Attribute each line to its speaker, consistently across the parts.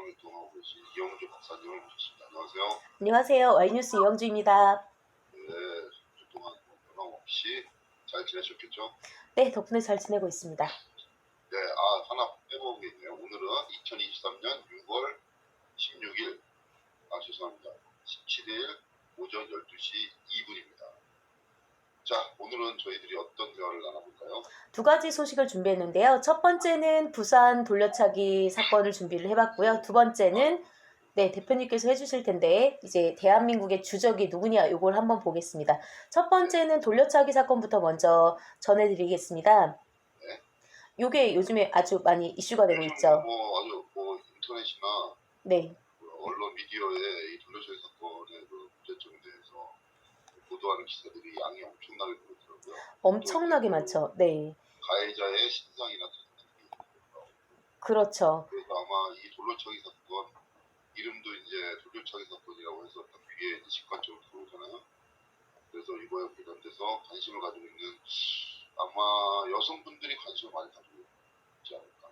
Speaker 1: 사건을 활동하고 계신 이영주 박사님을 모셨습니다. 안녕하세요.
Speaker 2: 안녕하세요. 와이뉴스 이영주입니다.
Speaker 1: 네, 주 동안 변함없이 잘 지내셨겠죠?
Speaker 2: 네, 덕분에 잘 지내고 있습니다.
Speaker 1: 네, 하나 빼먹은 게 있네요. 오늘은 2023년 6월 16일, 죄송합니다. 17일 오전 12시 2분입니다. 자, 오늘은 저희들이 어떤 대화를 나눠볼까요?
Speaker 2: 두 가지 소식을 준비했는데요. 첫 번째는 부산 돌려차기 사건을 준비를 해봤고요. 두 번째는 대표님께서 해주실 텐데 이제 대한민국의 주적이 누구냐 이걸 한번 보겠습니다. 첫 번째는 돌려차기 사건부터 먼저 전해드리겠습니다.
Speaker 1: 네.
Speaker 2: 이게 요즘에 아주 많이 이슈가 되고 있죠.
Speaker 1: 아주 인터넷이나
Speaker 2: 네.
Speaker 1: 언론 미디어에 이 돌려차기 사건의 그 문제점에 대해서 보도하는 기사들이 양이 엄청나게 늘었더라고요.
Speaker 2: 엄청나게 많죠. 네.
Speaker 1: 가해자의 신상이나 사진이
Speaker 2: 그렇죠.
Speaker 1: 그래서 아마 이 돌려차기 사건 이름도 이제 돌려차기 사건이라고 해서 딱 귀에 이제 직관적으로 들어오잖아요. 그래서 이거에 관련돼서 관심을 가지고 있는 아마 여성분들이 관심을 많이 가지고 있지 않을까.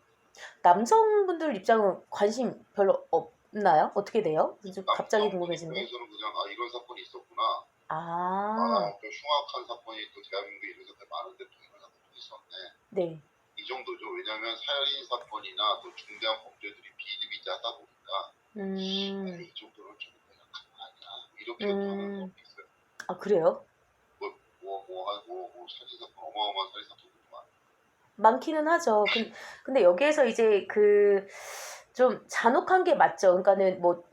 Speaker 2: 남성분들 입장은 관심 별로 없나요? 어떻게 돼요? 좀 갑자기 궁금해지는데.
Speaker 1: 남성분들 입장에서는 그냥 이런 사건이 있었구나. 좀 흉악한 사건이 또 대한민국에 이런 사건이 많은데 또 이런 사건이 있었네.
Speaker 2: 네.
Speaker 1: 이 정도죠. 왜냐하면 살인 사건이나 또 중대한 범죄들이 비일비재하다 보니까 이 정도는 좀 약한 거 아니야. 이렇게 하는 것도 있어요.
Speaker 2: 아, 그래요?
Speaker 1: 살인 사건, 어마어마한 살인 사건도 많아.
Speaker 2: 많기는 하죠. 근데 여기에서 이제 좀 잔혹한 게 맞죠. 그러니까는 뭐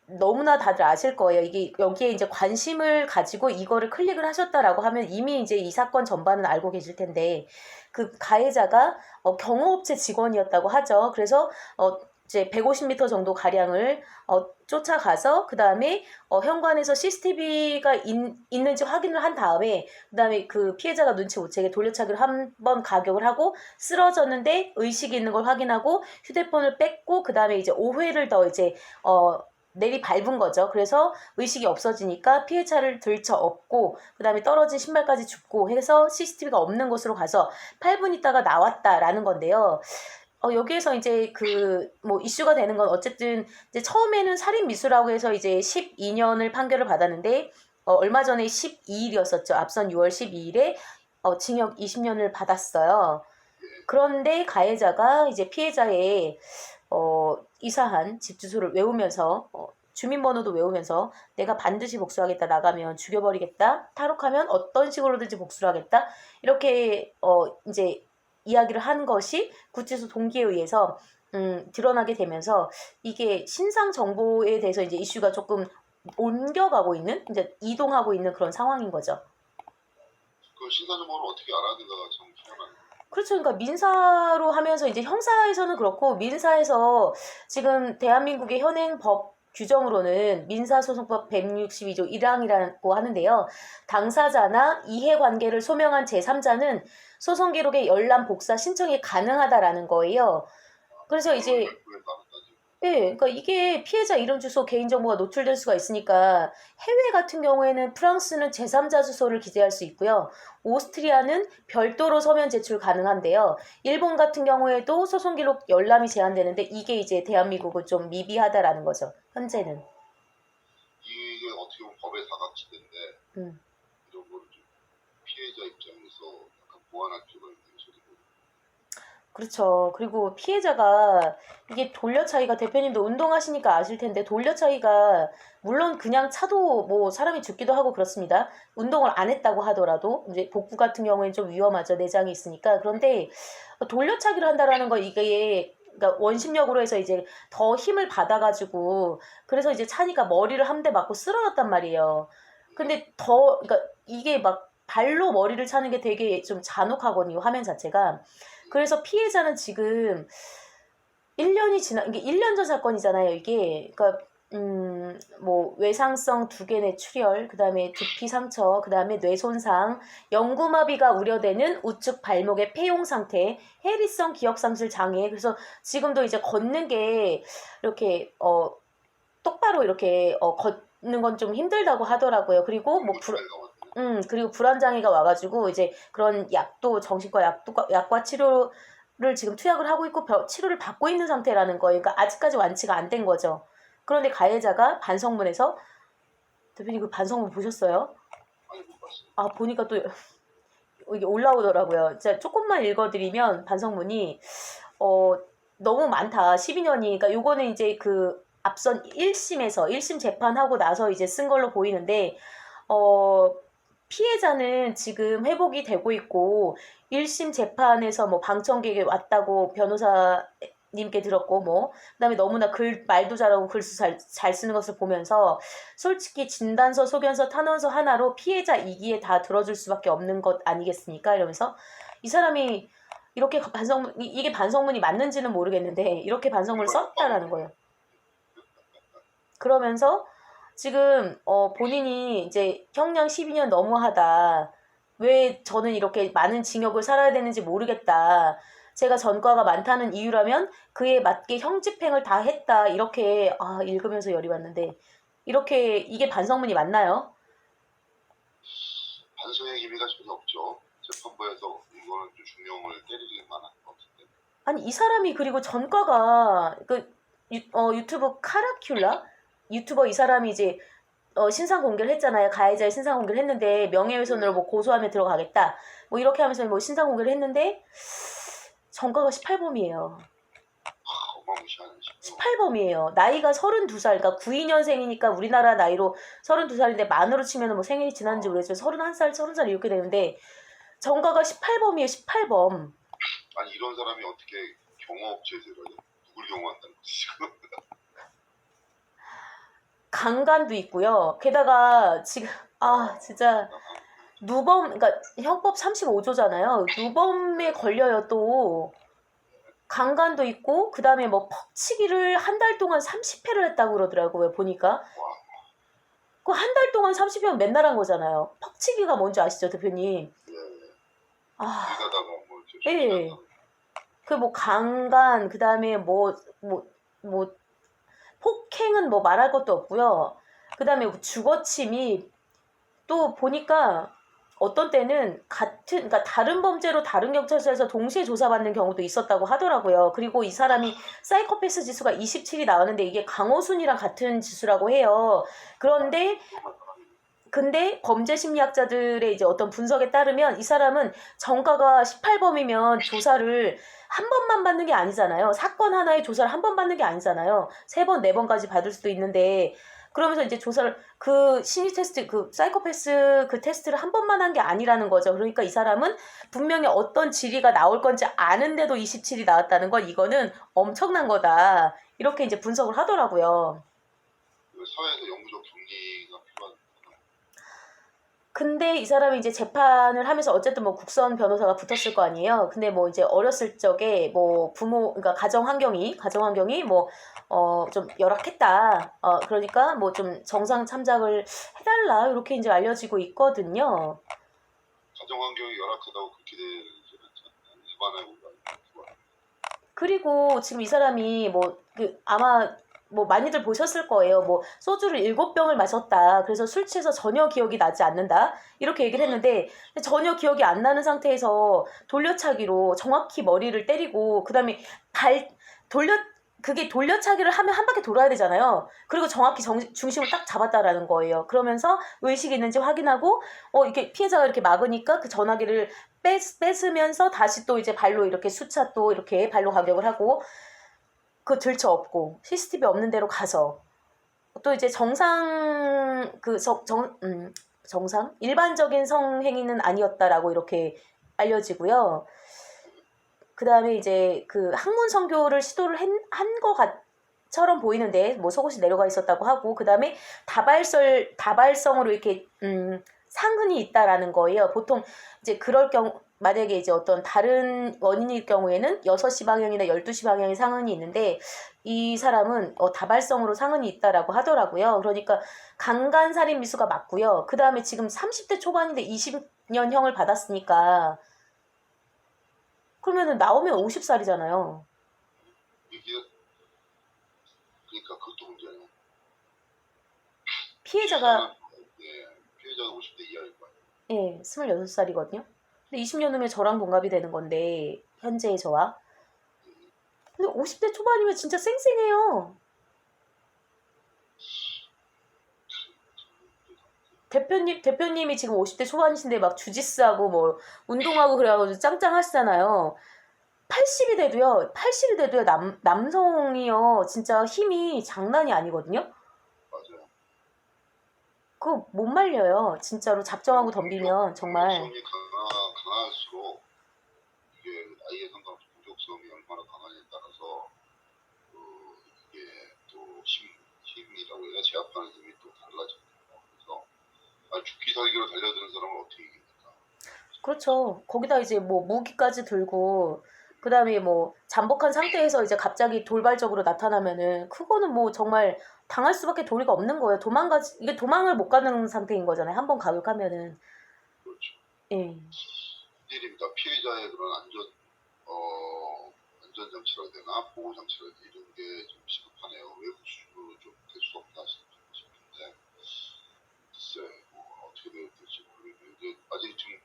Speaker 2: 너무나 다들 아실 거예요. 이게 여기에 이제 관심을 가지고 이거를 클릭을 하셨다라고 하면 이미 이제 이 사건 전반은 알고 계실 텐데 그 가해자가 경호업체 직원이었다고 하죠. 그래서 이제 150m 정도 가량을 쫓아가서 그 다음에 현관에서 CCTV가 있는지 확인을 한 다음에 그 다음에 그 피해자가 눈치 못 채게 돌려차기를 한 번 가격을 하고 쓰러졌는데 의식이 있는 걸 확인하고 휴대폰을 뺐고 그 다음에 이제 5회를 더 이제 내리 밟은 거죠. 그래서 의식이 없어지니까 피해차를 들쳐업고 그 다음에 떨어진 신발까지 줍고 해서 CCTV가 없는 곳으로 가서 8분 있다가 나왔다라는 건데요. 여기에서 이제 뭐 이슈가 되는 건 어쨌든 이제 처음에는 살인 미수라고 해서 이제 12년을 판결을 받았는데 얼마 전에 12일이었었죠. 앞선 6월 12일에 징역 20년을 받았어요. 그런데 가해자가 이제 피해자의 이사한 집 주소를 외우면서 주민번호도 외우면서 내가 반드시 복수하겠다, 나가면 죽여버리겠다, 탈옥하면 어떤 식으로든지 복수를 하겠다, 이렇게 이제 이야기를 한 것이 구치소 동기에 의해서 드러나게 되면서 이게 신상 정보에 대해서 이제 이슈가 조금 옮겨가고 있는, 이제 이동하고 있는 그런 상황인 거죠.
Speaker 1: 그 신상 정보를 어떻게 알아야 된다가 참 희한하네.
Speaker 2: 그렇죠. 그러니까 민사로 하면서 이제 형사에서는 그렇고 민사에서 지금 대한민국의 현행 법 규정으로는 민사소송법 162조 1항이라고 하는데요. 당사자나 이해관계를 소명한 제3자는 소송 기록의 열람 복사 신청이 가능하다라는 거예요. 그래서 이제 그러니까 이게 피해자 이름 주소 개인정보가 노출될 수가 있으니까 해외 같은 경우에는 프랑스는 제3자 주소를 기재할 수 있고요. 오스트리아는 별도로 서면 제출 가능한데요. 일본 같은 경우에도 소송 기록 열람이 제한되는데 이게 이제 대한민국은 좀 미비하다라는 거죠. 현재는.
Speaker 1: 이게 어떻게 보면 법의 사각지대인데 이런 거를 좀 피해자 입장에서 약간 보완할 필요가 있는 소리고.
Speaker 2: 그렇죠. 그리고 피해자가 이게 돌려차기가 대표님도 운동하시니까 아실 텐데 돌려차기가 물론 그냥 차도 뭐 사람이 죽기도 하고 그렇습니다. 운동을 안 했다고 하더라도 이제 복부 같은 경우에는 좀 위험하죠. 내장이 있으니까. 그런데 돌려차기를 한다라는 거 이게 그러니까 원심력으로 해서 이제 더 힘을 받아가지고 그래서 이제 찬이가 머리를 한 대 맞고 쓰러졌단 말이에요. 근데 그러니까 이게 막 발로 머리를 차는 게 되게 좀 잔혹하거든요. 화면 자체가. 그래서 피해자는 지금 1년이 이게 1년 전 사건이잖아요, 이게. 그러니까 뭐 외상성 두개 뇌출혈, 그다음에 두피 상처, 그다음에 뇌 손상, 영구마비가 우려되는 우측 발목의 폐용 상태, 해리성 기억 상실 장애. 그래서 지금도 이제 걷는 게 이렇게 똑바로 이렇게 걷는 건 좀 힘들다고 하더라고요. 그리고 뭐 그리고 불안 장애가 와가지고 이제 그런 약도 정신과 약과 치료 지금 투약을 하고 있고 치료를 받고 있는 상태라는 거예요. 그러니까 아직까지 완치가 안 된 거죠. 그런데 가해자가 반성문에서 대표님 그 반성문 보셨어요?
Speaker 1: 아니 못 봤어요.
Speaker 2: 아 보니까 또 이게 올라오더라고요. 제가 조금만 읽어드리면 반성문이 너무 많다. 12년이. 그러니까 요거는 이제 그 앞선 1심 재판하고 나서 이제 쓴 걸로 보이는데 피해자는 지금 회복이 되고 있고 1심 재판에서 뭐 방청객이 왔다고 변호사님께 들었고 뭐 그다음에 너무나 말도 잘하고 글도 잘 쓰는 것을 보면서 솔직히 진단서, 소견서, 탄원서 하나로 피해자 이기에 다 들어줄 수밖에 없는 것 아니겠습니까? 이러면서 이 사람이 이렇게 이게 반성문이 맞는지는 모르겠는데 이렇게 반성문을 썼다라는 거예요. 그러면서 지금 본인이 이제 형량 12년 너무하다. 왜 저는 이렇게 많은 징역을 살아야 되는지 모르겠다. 제가 전과가 많다는 이유라면 그에 맞게 형 집행을 다 했다. 이렇게 읽으면서 열이 받는데 이렇게 이게 반성문이 맞나요?
Speaker 1: 반성의 기미가 전혀 없죠. 재판부에서 이거는 좀 중형을 때리는 만한 것 같은데.
Speaker 2: 아니 이 사람이 그리고 전과가 유튜브 카라큘라 유튜버 이 사람이 이제 신상 공개를 했잖아요. 가해자의 신상 공개를 했는데 명예훼손으로 뭐 고소하면 들어가겠다. 뭐 이렇게 하면서 뭐 신상 공개를 했는데 전과가 18범이에요.
Speaker 1: 어마무시하네.
Speaker 2: 18범이에요. 나이가 32살, 그러니까 92년생이니까 우리나라 나이로 32살인데 만으로 치면 뭐 생일이 지났는지 모르겠지만 31살, 30살 이렇게 되는데 전과가 18범이에요. 18범.
Speaker 1: 아니 이런 사람이 어떻게 경호업체에서 이러냐? 누굴 경호한다는 거지 지금?
Speaker 2: 강간도 있고요. 게다가 지금 진짜 누범, 그러니까 형법 35조잖아요. 누범에 걸려요. 또 강간도 있고 그다음에 뭐 퍽치기를 한 달 동안 30회를 했다고 그러더라고요. 보니까 그 한 달 동안 30회면 맨날 한 거잖아요. 퍽치기가 뭔지 아시죠, 대표님?
Speaker 1: 일하다가 뭐
Speaker 2: 예. 그 뭐 강간 그다음에 뭐 폭행은 뭐 말할 것도 없고요. 그다음에 주거침입 또 보니까 어떤 때는 그러니까 다른 범죄로 다른 경찰서에서 동시에 조사받는 경우도 있었다고 하더라고요. 그리고 이 사람이 사이코패스 지수가 27이 나왔는데 이게 강호순이랑 같은 지수라고 해요. 근데 범죄 심리학자들의 이제 어떤 분석에 따르면 이 사람은 전과가 18범이면 조사를 한 번만 받는 게 아니잖아요. 사건 하나의 조사를 한 번 받는 게 아니잖아요. 3번, 4번까지 받을 수도 있는데 그러면서 이제 조사를 그 심리 테스트 그 사이코패스 그 테스트를 한 번만 한 게 아니라는 거죠. 그러니까 이 사람은 분명히 어떤 질의가 나올 건지 아는데도 27이 나왔다는 건 이거는 엄청난 거다. 이렇게 이제 분석을 하더라고요.
Speaker 1: 사회에서 영구적 격리가 필요한.
Speaker 2: 근데 이 사람이 이제 재판을 하면서 어쨌든 뭐 국선 변호사가 붙었을 거 아니에요. 근데 뭐 이제 어렸을 적에 뭐 그러니까 가정 환경이 뭐 좀 열악했다. 그러니까 뭐 좀 정상 참작을 해달라 이렇게 이제 알려지고 있거든요.
Speaker 1: 가정 환경이 열악하다고 그렇게 되지 않잖아요. 일반하고.
Speaker 2: 그리고 지금 이 사람이 아마 뭐 많이들 보셨을 거예요. 뭐 소주를 7병을 마셨다. 그래서 술 취해서 전혀 기억이 나지 않는다. 이렇게 얘기를 했는데 전혀 기억이 안 나는 상태에서 돌려차기로 정확히 머리를 때리고 그다음에 그게 돌려차기를 하면 한 바퀴 돌아야 되잖아요. 그리고 정확히 중심을 딱 잡았다라는 거예요. 그러면서 의식이 있는지 확인하고 이렇게 피해자가 이렇게 막으니까 그 전화기를 뺏으면서 다시 또 이제 발로 이렇게 수차 또 이렇게 발로 가격을 하고 그 들쳐 없고 CCTV 없는 데로 가서 또 이제 정상 일반적인 성행위는 아니었다라고 이렇게 알려지고요. 그 다음에 이제 그 학문 선교를 시도를 한 것 처럼 보이는데 뭐 속옷이 내려가 있었다고 하고 그 다음에 다발성으로 이렇게 상흔이 있다라는 거예요. 보통 이제 그럴 경우 만약에 이제 어떤 다른 원인일 경우에는 6시 방향이나 12시 방향의 상흔이 있는데 이 사람은 다발성으로 상흔이 있다라고 하더라고요. 그러니까 강간살인 미수가 맞고요. 그 다음에 지금 30대 초반인데 20년형을 받았으니까 그러면은 나오면 50살이잖아요.
Speaker 1: 그러니까 그것도 문제예요.
Speaker 2: 피해자가
Speaker 1: 50대 이하일 거예요.
Speaker 2: 예, 26살이거든요. 근데 20년 후면 저랑 동갑이 되는 건데 현재의 저와 근데 50대 초반이면 진짜 쌩쌩해요. 대표님이 지금 50대 초반이신데 막 주짓수하고 뭐 운동하고 그래가지고 짱짱하시잖아요. 80이 돼도요, 남성이요, 진짜 힘이 장난이 아니거든요?
Speaker 1: 맞아요.
Speaker 2: 그거 못 말려요. 진짜로 작정하고 덤비면, 정말.
Speaker 1: 공격성이 강할수록 이게 나이에 상관없이 공격성이 얼마나 강하냐에 따라서 이게 또 힘이라고 해야 제압하는 힘이 또 달라집니다. 그래서 죽기 살기로 달려드는 사람을 어떻게 이깁니까?
Speaker 2: 그렇죠. 거기다 이제 뭐 무기까지 들고, 그 다음에 뭐 잠복한 상태에서 이제 갑자기 돌발적으로 나타나면은, 그거는 뭐 정말 당할 수밖에 도리가 없는 거예요. 이게 도망을 못 가는 상태인 거잖아요. 한번 가격하면은.
Speaker 1: 그렇죠.
Speaker 2: 예.
Speaker 1: 일입니다. 피해자의 그런 안전장치라 해야 되나 보호장치라 해야 되나 이런 게 좀 시급하네요. 왜 수준으로 좀 될 수 없나 싶은데 글쎄 뭐 어떻게 될지 모르겠는데 아직 지금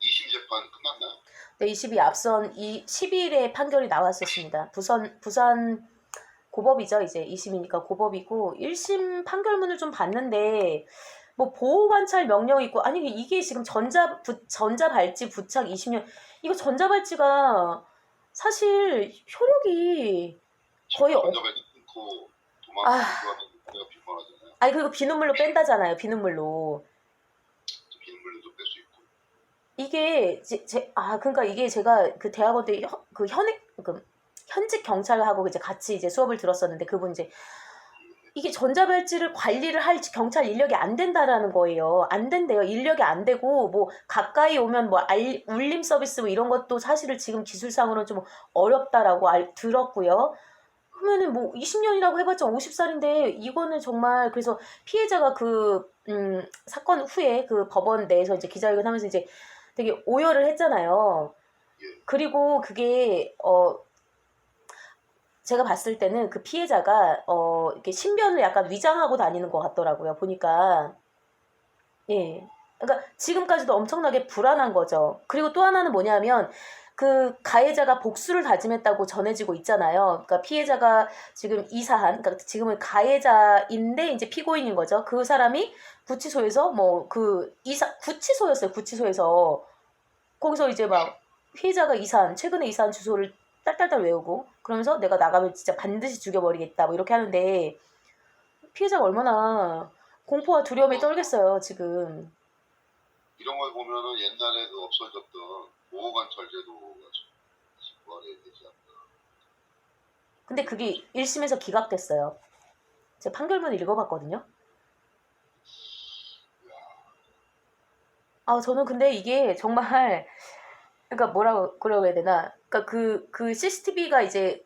Speaker 1: 2심 재판 끝났나요?
Speaker 2: 네, 22 앞선 12일에 판결이 나왔었습니다. 부산 고법이죠. 이제 2심이니까 고법이고 1심 판결문을 좀 봤는데 뭐 보호관찰 명령이 있고 아니 이게 지금 전자발찌 부착 20년 이거 전자발찌가 사실 효력이 거의
Speaker 1: 전자발찌 끊고 도망가는 거가 비판하잖아요.
Speaker 2: 아니 그리고 비눗물로 뺀다잖아요. 비눗물로.
Speaker 1: 비눗물로도 뺄 수 있고.
Speaker 2: 이게 그러니까 이게 제가 그 대학원 때 현직 경찰하고 이제 같이 이제 수업을 들었었는데 그분 이제 이게 전자발찌를 관리를 할 경찰 인력이 안 된다라는 거예요. 안 된대요. 인력이 안 되고 뭐 가까이 오면 뭐 울림 서비스 뭐 이런 것도 사실은 지금 기술상으로는 좀 어렵다라고 들었고요. 그러면은 뭐 20년이라고 해봤자 50살인데 이거는 정말 그래서 피해자가 사건 후에 그 법원 내에서 이제 기자회견 하면서 이제 되게 오열을 했잖아요. 그리고 그게 제가 봤을 때는 그 피해자가 이렇게 신변을 약간 위장하고 다니는 것 같더라고요. 보니까. 예. 그러니까 지금까지도 엄청나게 불안한 거죠. 그리고 또 하나는 뭐냐면 그 가해자가 복수를 다짐했다고 전해지고 있잖아요. 그러니까 피해자가 지금 그러니까 지금은 가해자인데 이제 피고인인 거죠. 그 사람이 구치소에서 구치소에서 거기서 이제 막 피해자가 최근에 이사한 주소를 딸딸딸 외우고 그러면서 내가 나가면 진짜 반드시 죽여버리겠다 뭐 이렇게 하는데 피해자가 얼마나 공포와 두려움에 떨겠어요 지금.
Speaker 1: 이런 걸 보면은 옛날에 그 없어졌던 보호관찰 제도가 부활해야 되지 않나.
Speaker 2: 근데 그게 1심에서 기각됐어요. 제가 판결문 읽어봤거든요. 저는 근데 이게 정말 그러니까 뭐라고 해야 되나? 그러니까 그 CCTV가 이제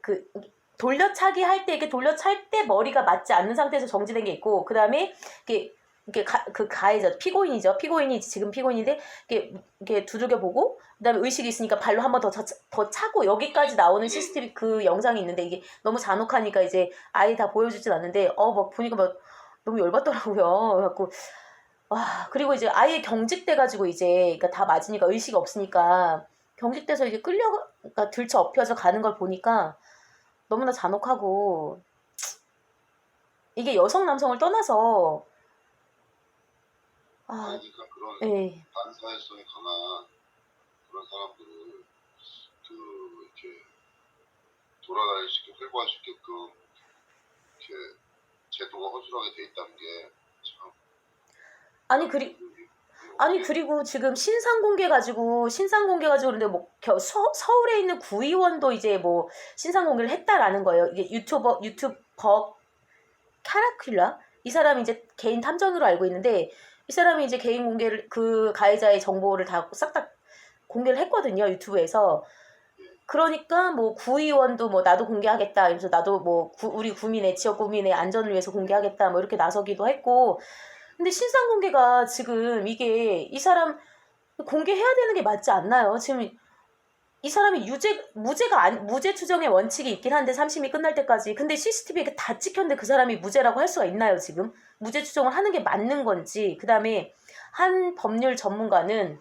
Speaker 2: 돌려차기 할 때, 이렇게 돌려찰 때 머리가 맞지 않는 상태에서 정지된 게 있고, 그 다음에, 그 가해자, 피고인이 지금 피고인인데, 이렇게 두들겨보고, 그 다음에 의식이 있으니까 발로 한 번 더 차고, 여기까지 나오는 CCTV 그 영상이 있는데, 이게 너무 잔혹하니까 이제 아예 다 보여주진 않는데, 막 보니까 막 너무 열받더라고요. 그래갖고, 와, 그리고 이제 아예 경직돼가지고 이제, 그러니까 다 맞으니까 의식이 없으니까, 경직돼서 이제 그러니까 들쳐 업혀서 가는 걸 보니까 너무나 잔혹하고 이게 여성 남성을 떠나서
Speaker 1: 그러니까 그런
Speaker 2: 예.
Speaker 1: 반사회성이 강한 그런 사람들을 이렇게 돌아다닐 수 있게 활보할 수 있게끔 이렇게 제도가 허술하게 돼 있다는 게 참.
Speaker 2: 그리고 지금 신상 공개 가지고 그런데 뭐 서울에 있는 구의원도 이제 뭐 신상 공개를 했다라는 거예요. 이게 유튜버 카라큘라 이 사람이 이제 개인 탐정으로 알고 있는데 이 사람이 이제 개인 공개를 그 가해자의 정보를 다 싹 다 공개를 했거든요. 유튜브에서. 그러니까 뭐 구의원도 뭐 나도 공개하겠다. 이러면서 나도 뭐 우리 지역 구민의 안전을 위해서 공개하겠다. 뭐 이렇게 나서기도 했고. 근데 신상 공개가 지금 이게 이 사람 공개해야 되는 게 맞지 않나요? 지금 이 사람이 무죄 추정의 원칙이 있긴 한데 3심이 끝날 때까지. 근데 CCTV에 다 찍혔는데 그 사람이 무죄라고 할 수가 있나요, 지금? 무죄 추정을 하는 게 맞는 건지. 그다음에 한 법률 전문가는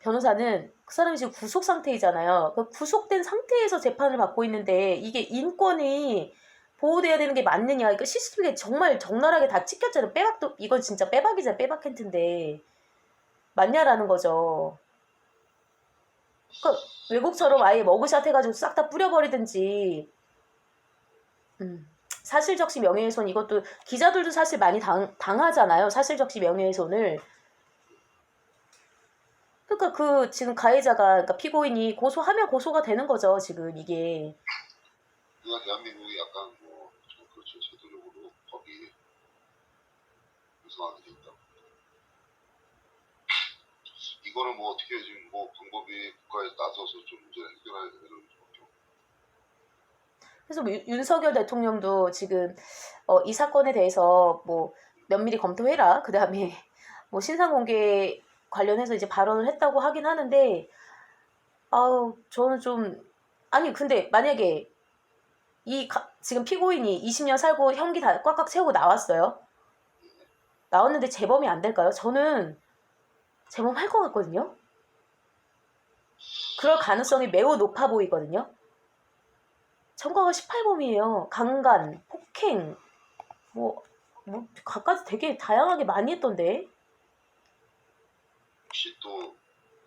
Speaker 2: 변호사는 그 사람이 지금 구속 상태이잖아요. 그 구속된 상태에서 재판을 받고 있는데 이게 인권이 보호돼야 되는 게 맞느냐? 이거 CCTV가 정말 적나라하게 다 찍혔잖아요. 빼박도 이건 진짜 빼박이자 빼박 캔트인데 맞냐라는 거죠. 그러니까 외국처럼 아예 머그샷 해가지고 싹 다 뿌려버리든지. 사실적시 명예훼손 이것도 기자들도 사실 많이 당하잖아요. 사실적시 명예훼손을. 그러니까 그 지금 가해자가 그러니까 피고인이 고소하면 고소가 되는 거죠. 지금 이게.
Speaker 1: 그러니까 대한민국이 약간 뭐 좀 그렇죠. 제도적으로 법이 이상하게 돼 있다고. 이거는 뭐 어떻게 지금 뭐 방법이 국가에 나서서 좀 문제를 해결해야 되는 수밖에 없고.
Speaker 2: 그래서 뭐 윤석열 대통령도 지금 이 사건에 대해서 뭐 면밀히 검토해라. 그 다음에 뭐 신상 공개 관련해서 이제 발언을 했다고 하긴 하는데, 아우 저는 좀 아니 근데 만약에 지금 피고인이 20년 살고 형기 다 꽉꽉 채우고 나왔어요. 나왔는데 재범이 안 될까요? 저는 재범할 것 같거든요. 그럴 가능성이 매우 높아 보이거든요. 청과가 18범이에요. 강간, 폭행, 뭐 갖가지 되게 다양하게 많이 했던데.
Speaker 1: 혹시 또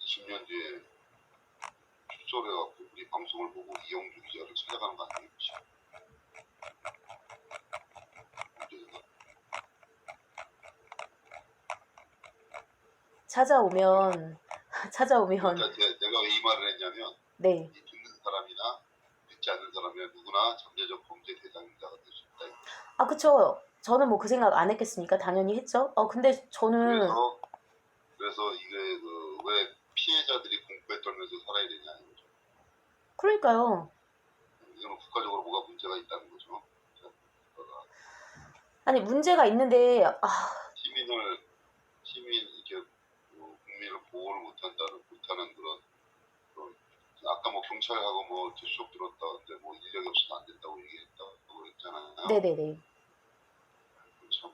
Speaker 1: 20년 뒤에 출소해갖고 우리 방송을 보고 이영주 기자를 찾아가는 거 아니에요? 혹시? 언제든가?
Speaker 2: 찾아오면
Speaker 1: 그러니까 내가 왜 이 말을 했냐면
Speaker 2: 네.
Speaker 1: 이 듣는 사람이나 듣지 않는 사람이나 누구나 잠재적 범죄 대상자가 될 수 있다.
Speaker 2: 아 그쵸. 저는 뭐 그 생각 안 했겠습니까? 당연히 했죠. 근데 저는
Speaker 1: 그래서 이게 왜 피해자들이 공포에 떨면서 살아야 되냐 이거죠.
Speaker 2: 그러니까요.
Speaker 1: 이거는 국가적으로 뭐가 문제가 있다는 거죠.
Speaker 2: 아니 문제가 있는데
Speaker 1: 시민 이렇게 국민을 보호를 못하는 그런 아까 뭐 경찰하고 뭐 수업 들었다는데 뭐 인력이 없으면 안 된다고 얘기했다고 그랬잖아요.
Speaker 2: 네네네.
Speaker 1: 참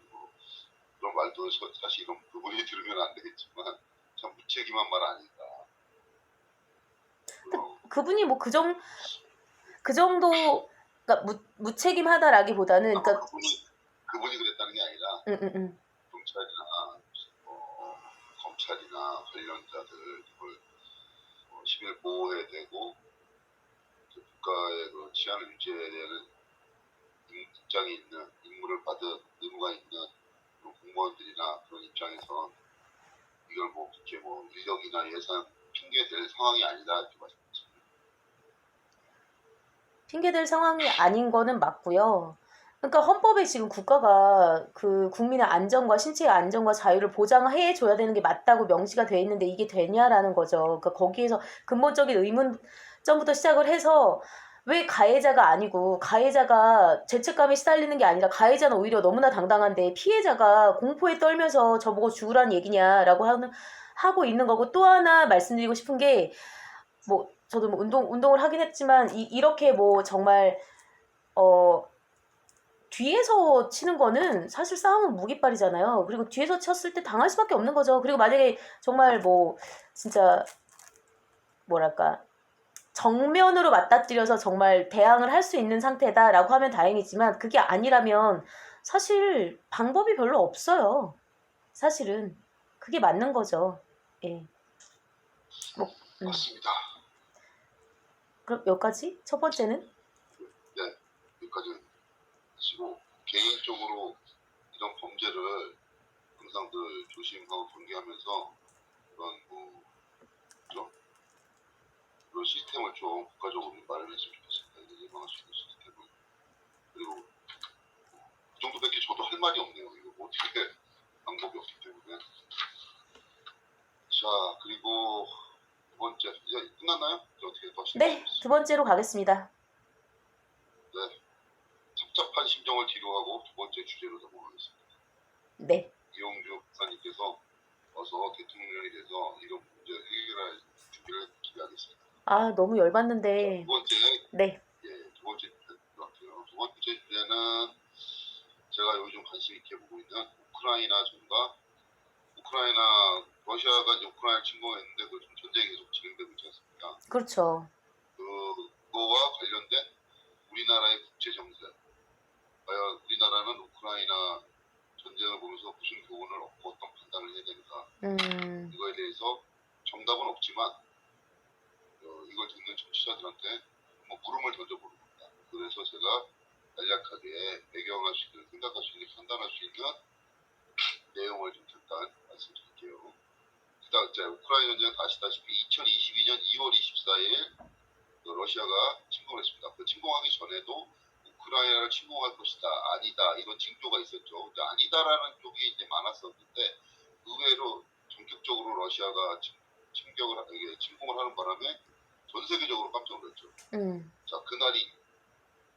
Speaker 1: 그런 말도 사실은 그분이 들으면 안 되겠지만 참 무책임한 말 아닌가.
Speaker 2: 그분이 뭐 그 정도 그러니까 무책임하다라기보다는 그러니까
Speaker 1: 그분이 그랬다는 게 아니라 경찰이나 검찰이나 관련자들 이걸 시민을 보호해야 되고 국가의 그 치안을 유지해야 되는 입장이 있는 임무를 받은 의무가 있는 공무원들이나 그런 입장에서 이걸 뭐 그렇게 뭐 인력이나 예산 핑계 댈 상황이 아니다 이렇게 말씀드렸습니다.
Speaker 2: 핑계댈 상황이 아닌 거는 맞고요. 그러니까 헌법에 지금 국가가 그 국민의 안전과 신체의 안전과 자유를 보장해 줘야 되는 게 맞다고 명시가 돼 있는데 이게 되냐라는 거죠. 그러니까 거기에서 근본적인 의문점부터 시작을 해서 왜 가해자가 아니고 가해자가 죄책감에 시달리는 게 아니라 가해자는 오히려 너무나 당당한데 피해자가 공포에 떨면서 저보고 죽으라는 얘기냐라고 하고 있는 거고 또 하나 말씀드리고 싶은 게 뭐 저도 뭐 운동을 하긴 했지만 이렇게 뭐 정말 뒤에서 치는 거는 사실 싸움은 무기빨이잖아요. 그리고 뒤에서 쳤을 때 당할 수밖에 없는 거죠. 그리고 만약에 정말 뭐 진짜 뭐랄까 정면으로 맞닥뜨려서 정말 대항을 할 수 있는 상태다라고 하면 다행이지만 그게 아니라면 사실 방법이 별로 없어요. 사실은 그게 맞는 거죠. 예.
Speaker 1: 맞습니다.
Speaker 2: 그럼 여기까지? 첫 번째는?
Speaker 1: 네, 여기까지 하시고 개인적으로 이런 범죄를 항상 조심하고 경계하면서 그런 시스템을 좀 국가적으로 마련했으면 좋겠습니다. 이거 예방할 수 있는 시스템을. 그리고 그 정도밖에 저도 할 말이 없네요. 이거 뭐 어떻게 방법이 없기 때문에. 자, 그리고 두 번째 이제 끝났나요? 이제 어떻게 또 하시나요?
Speaker 2: 네, 두 번째로 가겠습니다.
Speaker 1: 네, 착잡한 심정을 뒤로 하고 두 번째 주제로 넘어가겠습니다.
Speaker 2: 네.
Speaker 1: 이용주 박사님께서 와서 대통령이 돼서 이런 문제 해결할 준비를 기대하겠습니다.
Speaker 2: 너무 열받는데.
Speaker 1: 두 번째,
Speaker 2: 네.
Speaker 1: 두 번째 주제 같아요. 두 번째 주제는 제가 요즘 관심 있게 보고 있는 우크라이나 전과 우크라이나 러시아가 이제 우크라이나 침공했는데 그 전쟁이 계속 진행되고 있지 않습니까?
Speaker 2: 그렇죠.
Speaker 1: 그거와 관련된 우리나라의 국제 정세, 과연 우리나라는 우크라이나 전쟁을 보면서 무슨 교훈을 얻고 어떤 판단을 해야 되는가, 이거에 대해서 정답은 없지만 이걸 듣는 청취자들한테 뭐 물음을 던져보는 겁니다. 그래서 제가 간략하게 배경할 수 있는, 생각할 수 있는, 판단할 수 있는 내용을 좀 잠깐 말씀드릴게요. 일단 이제 우크라이나 전쟁 아시다시피 2022년 2월 24일 러시아가 침공했습니다. 그 침공하기 전에도 우크라이나를 침공할 것이다, 아니다 이런 징조가 있었죠. 근데 아니다라는 쪽이 이제 많았었는데 의외로 전격적으로 러시아가 침공을 하는 바람에 전 세계적으로 깜짝 놀랐죠. 자, 그날이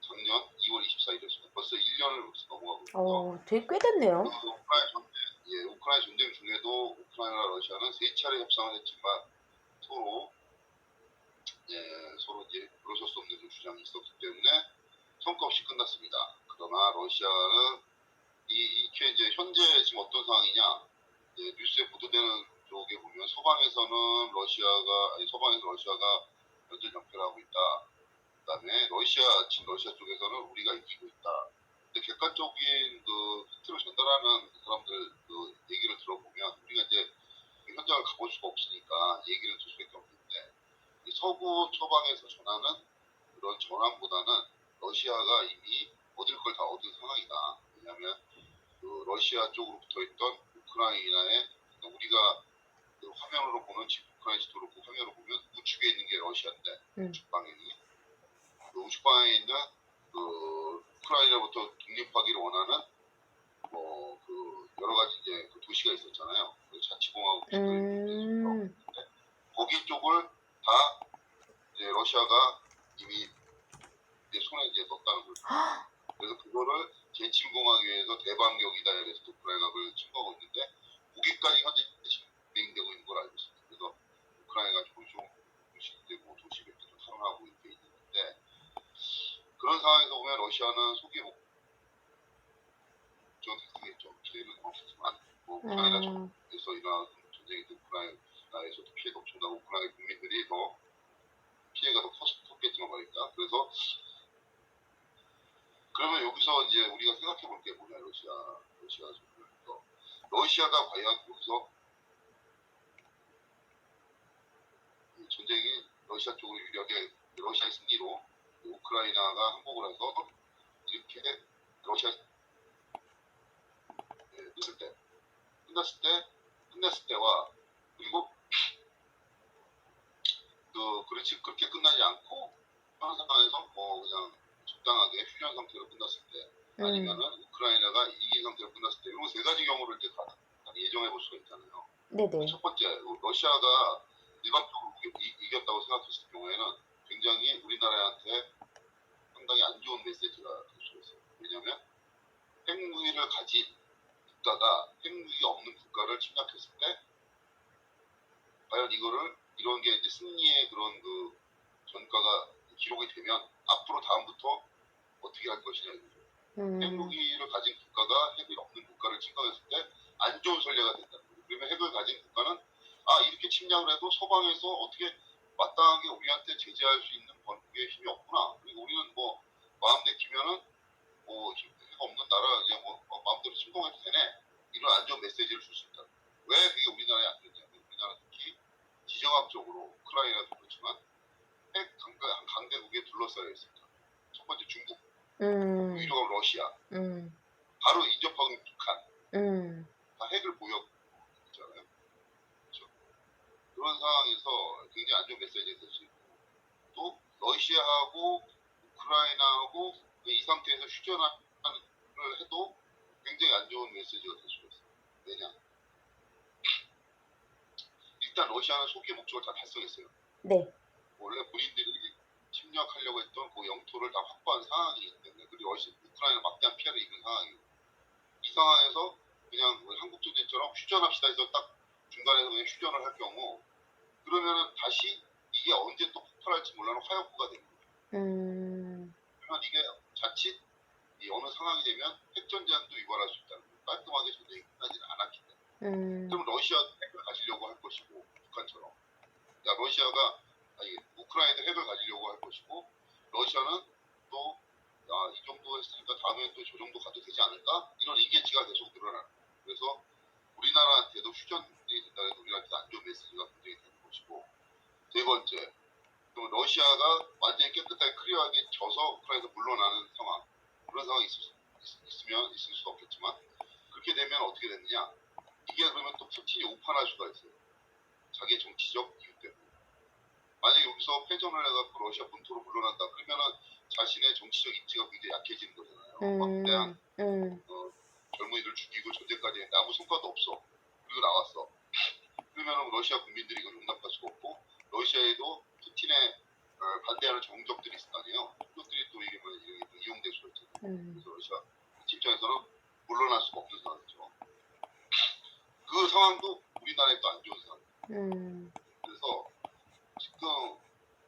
Speaker 1: 작년 2월 24일이었습니다. 벌써 1년을 넘어가고 있고요.
Speaker 2: 되게 꽤 됐네요.
Speaker 1: 우크라이나 전쟁 중에도 우크라이나와 러시아는 3차례 협상을 했지만 서로 이제 그러실 수 없는 주장이 있었기 때문에 성과 없이 끝났습니다. 그러나 러시아는 이게 이제 현재 지금 어떤 상황이냐, 뉴스에 보도되는 쪽에 보면 서방에서 러시아가 현재 연패를 하고 있다. 그다음에 러시아 쪽에서는 우리가 이기고 있다. 근데 객관적인 그 팩트를 전달하는 사람들 그 얘기를 들어보면 우리가 이제 현장을 가볼 수가 없으니까 얘기를 들 수밖에 없는데 이 서구 처방에서 전하는 그런 전환보다는 러시아가 이미 얻을 걸 다 얻은 상황이다. 왜냐하면 그 러시아 쪽으로 붙어있던 우크라이나의 우리가 그 화면으로 보면 우크라이나 지도로 그 화면으로 보면 우측에 있는 게 러시아인데 우측 방향이 그 우측 방향에 있는 그 우크라이나부터 독립하기를 원하는 뭐 그 여러 가지 이제 그 도시가 있었잖아요. 그 자치공화국 거기 쪽을 다 이제 러시아가 이미 이제 손에 이제 넣었다는 거죠. 그래서 그거를 재침공하기 위해서 대반격이다 이래서 우크라이나가 그걸 침공하고 있는데 거기까지 현재 진행되고 있는 걸 알고 있습니다. 그래서 우크라이나가 도시 몇 개도 탈환하고 이렇게 있는데 그런 상황에서 보면 러시아는 속이 좀 달성했죠. 기대는 없었지만 뭐 우크라이나에서 일어난 전쟁이 우크라이나에서도 피해가 엄청나고 우크라이나 국민들이 더 피해가 더 컸겠지만 말입니다. 그래서 그러면 여기서 이제 우리가 생각해 볼 게 뭐냐, 러시아가 과연 여기서 전쟁이 러시아 쪽으로 유리하게 러시아의 승리로 우크라이나가 항복을 해서 이렇게 러시아 끝났을 때와 그리고 그렇지 그렇게 끝나지 않고 현 상황에서 뭐 그냥 적당하게 휴전 상태로 끝났을 때 아니면은 우크라이나가 이긴 상태로 끝났을 때 이런 세 가지 경우를 이제 다 예정해 볼 수가 있잖아요.
Speaker 2: 네네.
Speaker 1: 첫 번째 러시아가 일방적으로 이겼다고 생각했을 경우에는 굉장히 우리나라한테 상당히 안 좋은 메시지가 될 수가 있어요. 왜냐하면 핵무기를 가진 국가가 핵무기가 없는 국가를 침략했을 때 과연 이런 게 이제 승리의 그런 그 전과가 기록이 되면 앞으로 다음부터 어떻게 할 것이냐 이거죠. 핵무기를 가진 국가가 핵이 없는 국가를 침공했을 때 안 좋은 선례가 된다는 거예요. 그러면 핵을 가진 국가는 이렇게 침략을 해도 서방에서 어떻게 마땅하게 우리한테 제재할 수 있는 그게 힘이 없구나. 그리고 우리는 뭐 마음 내키면은 뭐 핵 없는 나라 이제 뭐 마음대로 침공해도 되네. 이런 안 좋은 메시지를 줄 수 있다. 왜 그게 우리나라에 안 되냐면 우리나라 특히 지정학적으로 우크라이나도 그렇지만 핵 강대국에 둘러싸여 있습니다. 첫 번째 중국, 위로 러시아, 바로 인접하고 있는 북한, 다 핵을 보유하고 있잖아요. 그렇죠? 그런 상황에서 굉장히 안 좋은 메시지가 될 수 있고 또 러시아하고 우크라이나하고 이 상태에서 휴전을 해도 굉장히 안 좋은 메시지가 될 수가 있어요. 왜냐? 일단 러시아는 소기의 목적을 다 달성했어요.
Speaker 2: 네.
Speaker 1: 원래 본인들이 침략하려고 했던 그 영토를 다 확보한 상황이기 때문에 그리고 우크라이나 막대한 피해를 입은 상황이고 이 상황에서 그냥 한국 전쟁처럼 휴전합시다 해서 딱 중간에서 그냥 휴전을 할 경우 그러면은 다시 이게 언제 또 폭발할지 몰라는 화약고가 되는 거죠. 그러면 이게 자칫 이 어느 상황이 되면 핵전쟁도 유발할 수 있다는 거예요. 깔끔하게 전쟁이 끝나지는 않았기 때문에 그럼 러시아도 핵을 가지려고 할 것이고 북한처럼. 야 러시아가 아니 우크라이나도 핵을 가지려고 할 것이고 러시아는 또 이 정도 했으니까 다음에 또 저 정도 가도 되지 않을까? 이런 인계치가 계속 늘어나는 거예요. 그래서 우리나라한테도 휴전이 된다는 우리나라한테 안 좋은 메시지가 굉장히 되는 것이고 세 번째 그럼 러시아가 완전히 깨끗하게 클리어하게 져서 우크라이나에서 물러나는 상황 그런 상황이 있으면 있을 수 없겠지만 그렇게 되면 어떻게 되느냐 이게 그러면 또 푸틴이 오판할 수가 있어요. 자기의 정치적 이유 때문에. 만약에 여기서 패전을 해갖고 러시아 본토로 물러난다 그러면은 자신의 정치적 입지가 굉장히 약해지는 거잖아요. 막대한 젊은이들 죽이고 전쟁까지 했는데 아무 성과도 없어. 그리고 나왔어. 그러면은 러시아 국민들이 이걸 용납할 수가 없고 러시아에도 푸틴의 반대하는 정적들이 있을 거 아니에요. 그것들이 또 이게 뭐 이용될 수가 있잖아요. 그래서 러시아 입장에서는 물러날 수가 없는 상황이죠. 그 상황도 우리나라에 또 안 좋은 상황이에요. 그래서 지금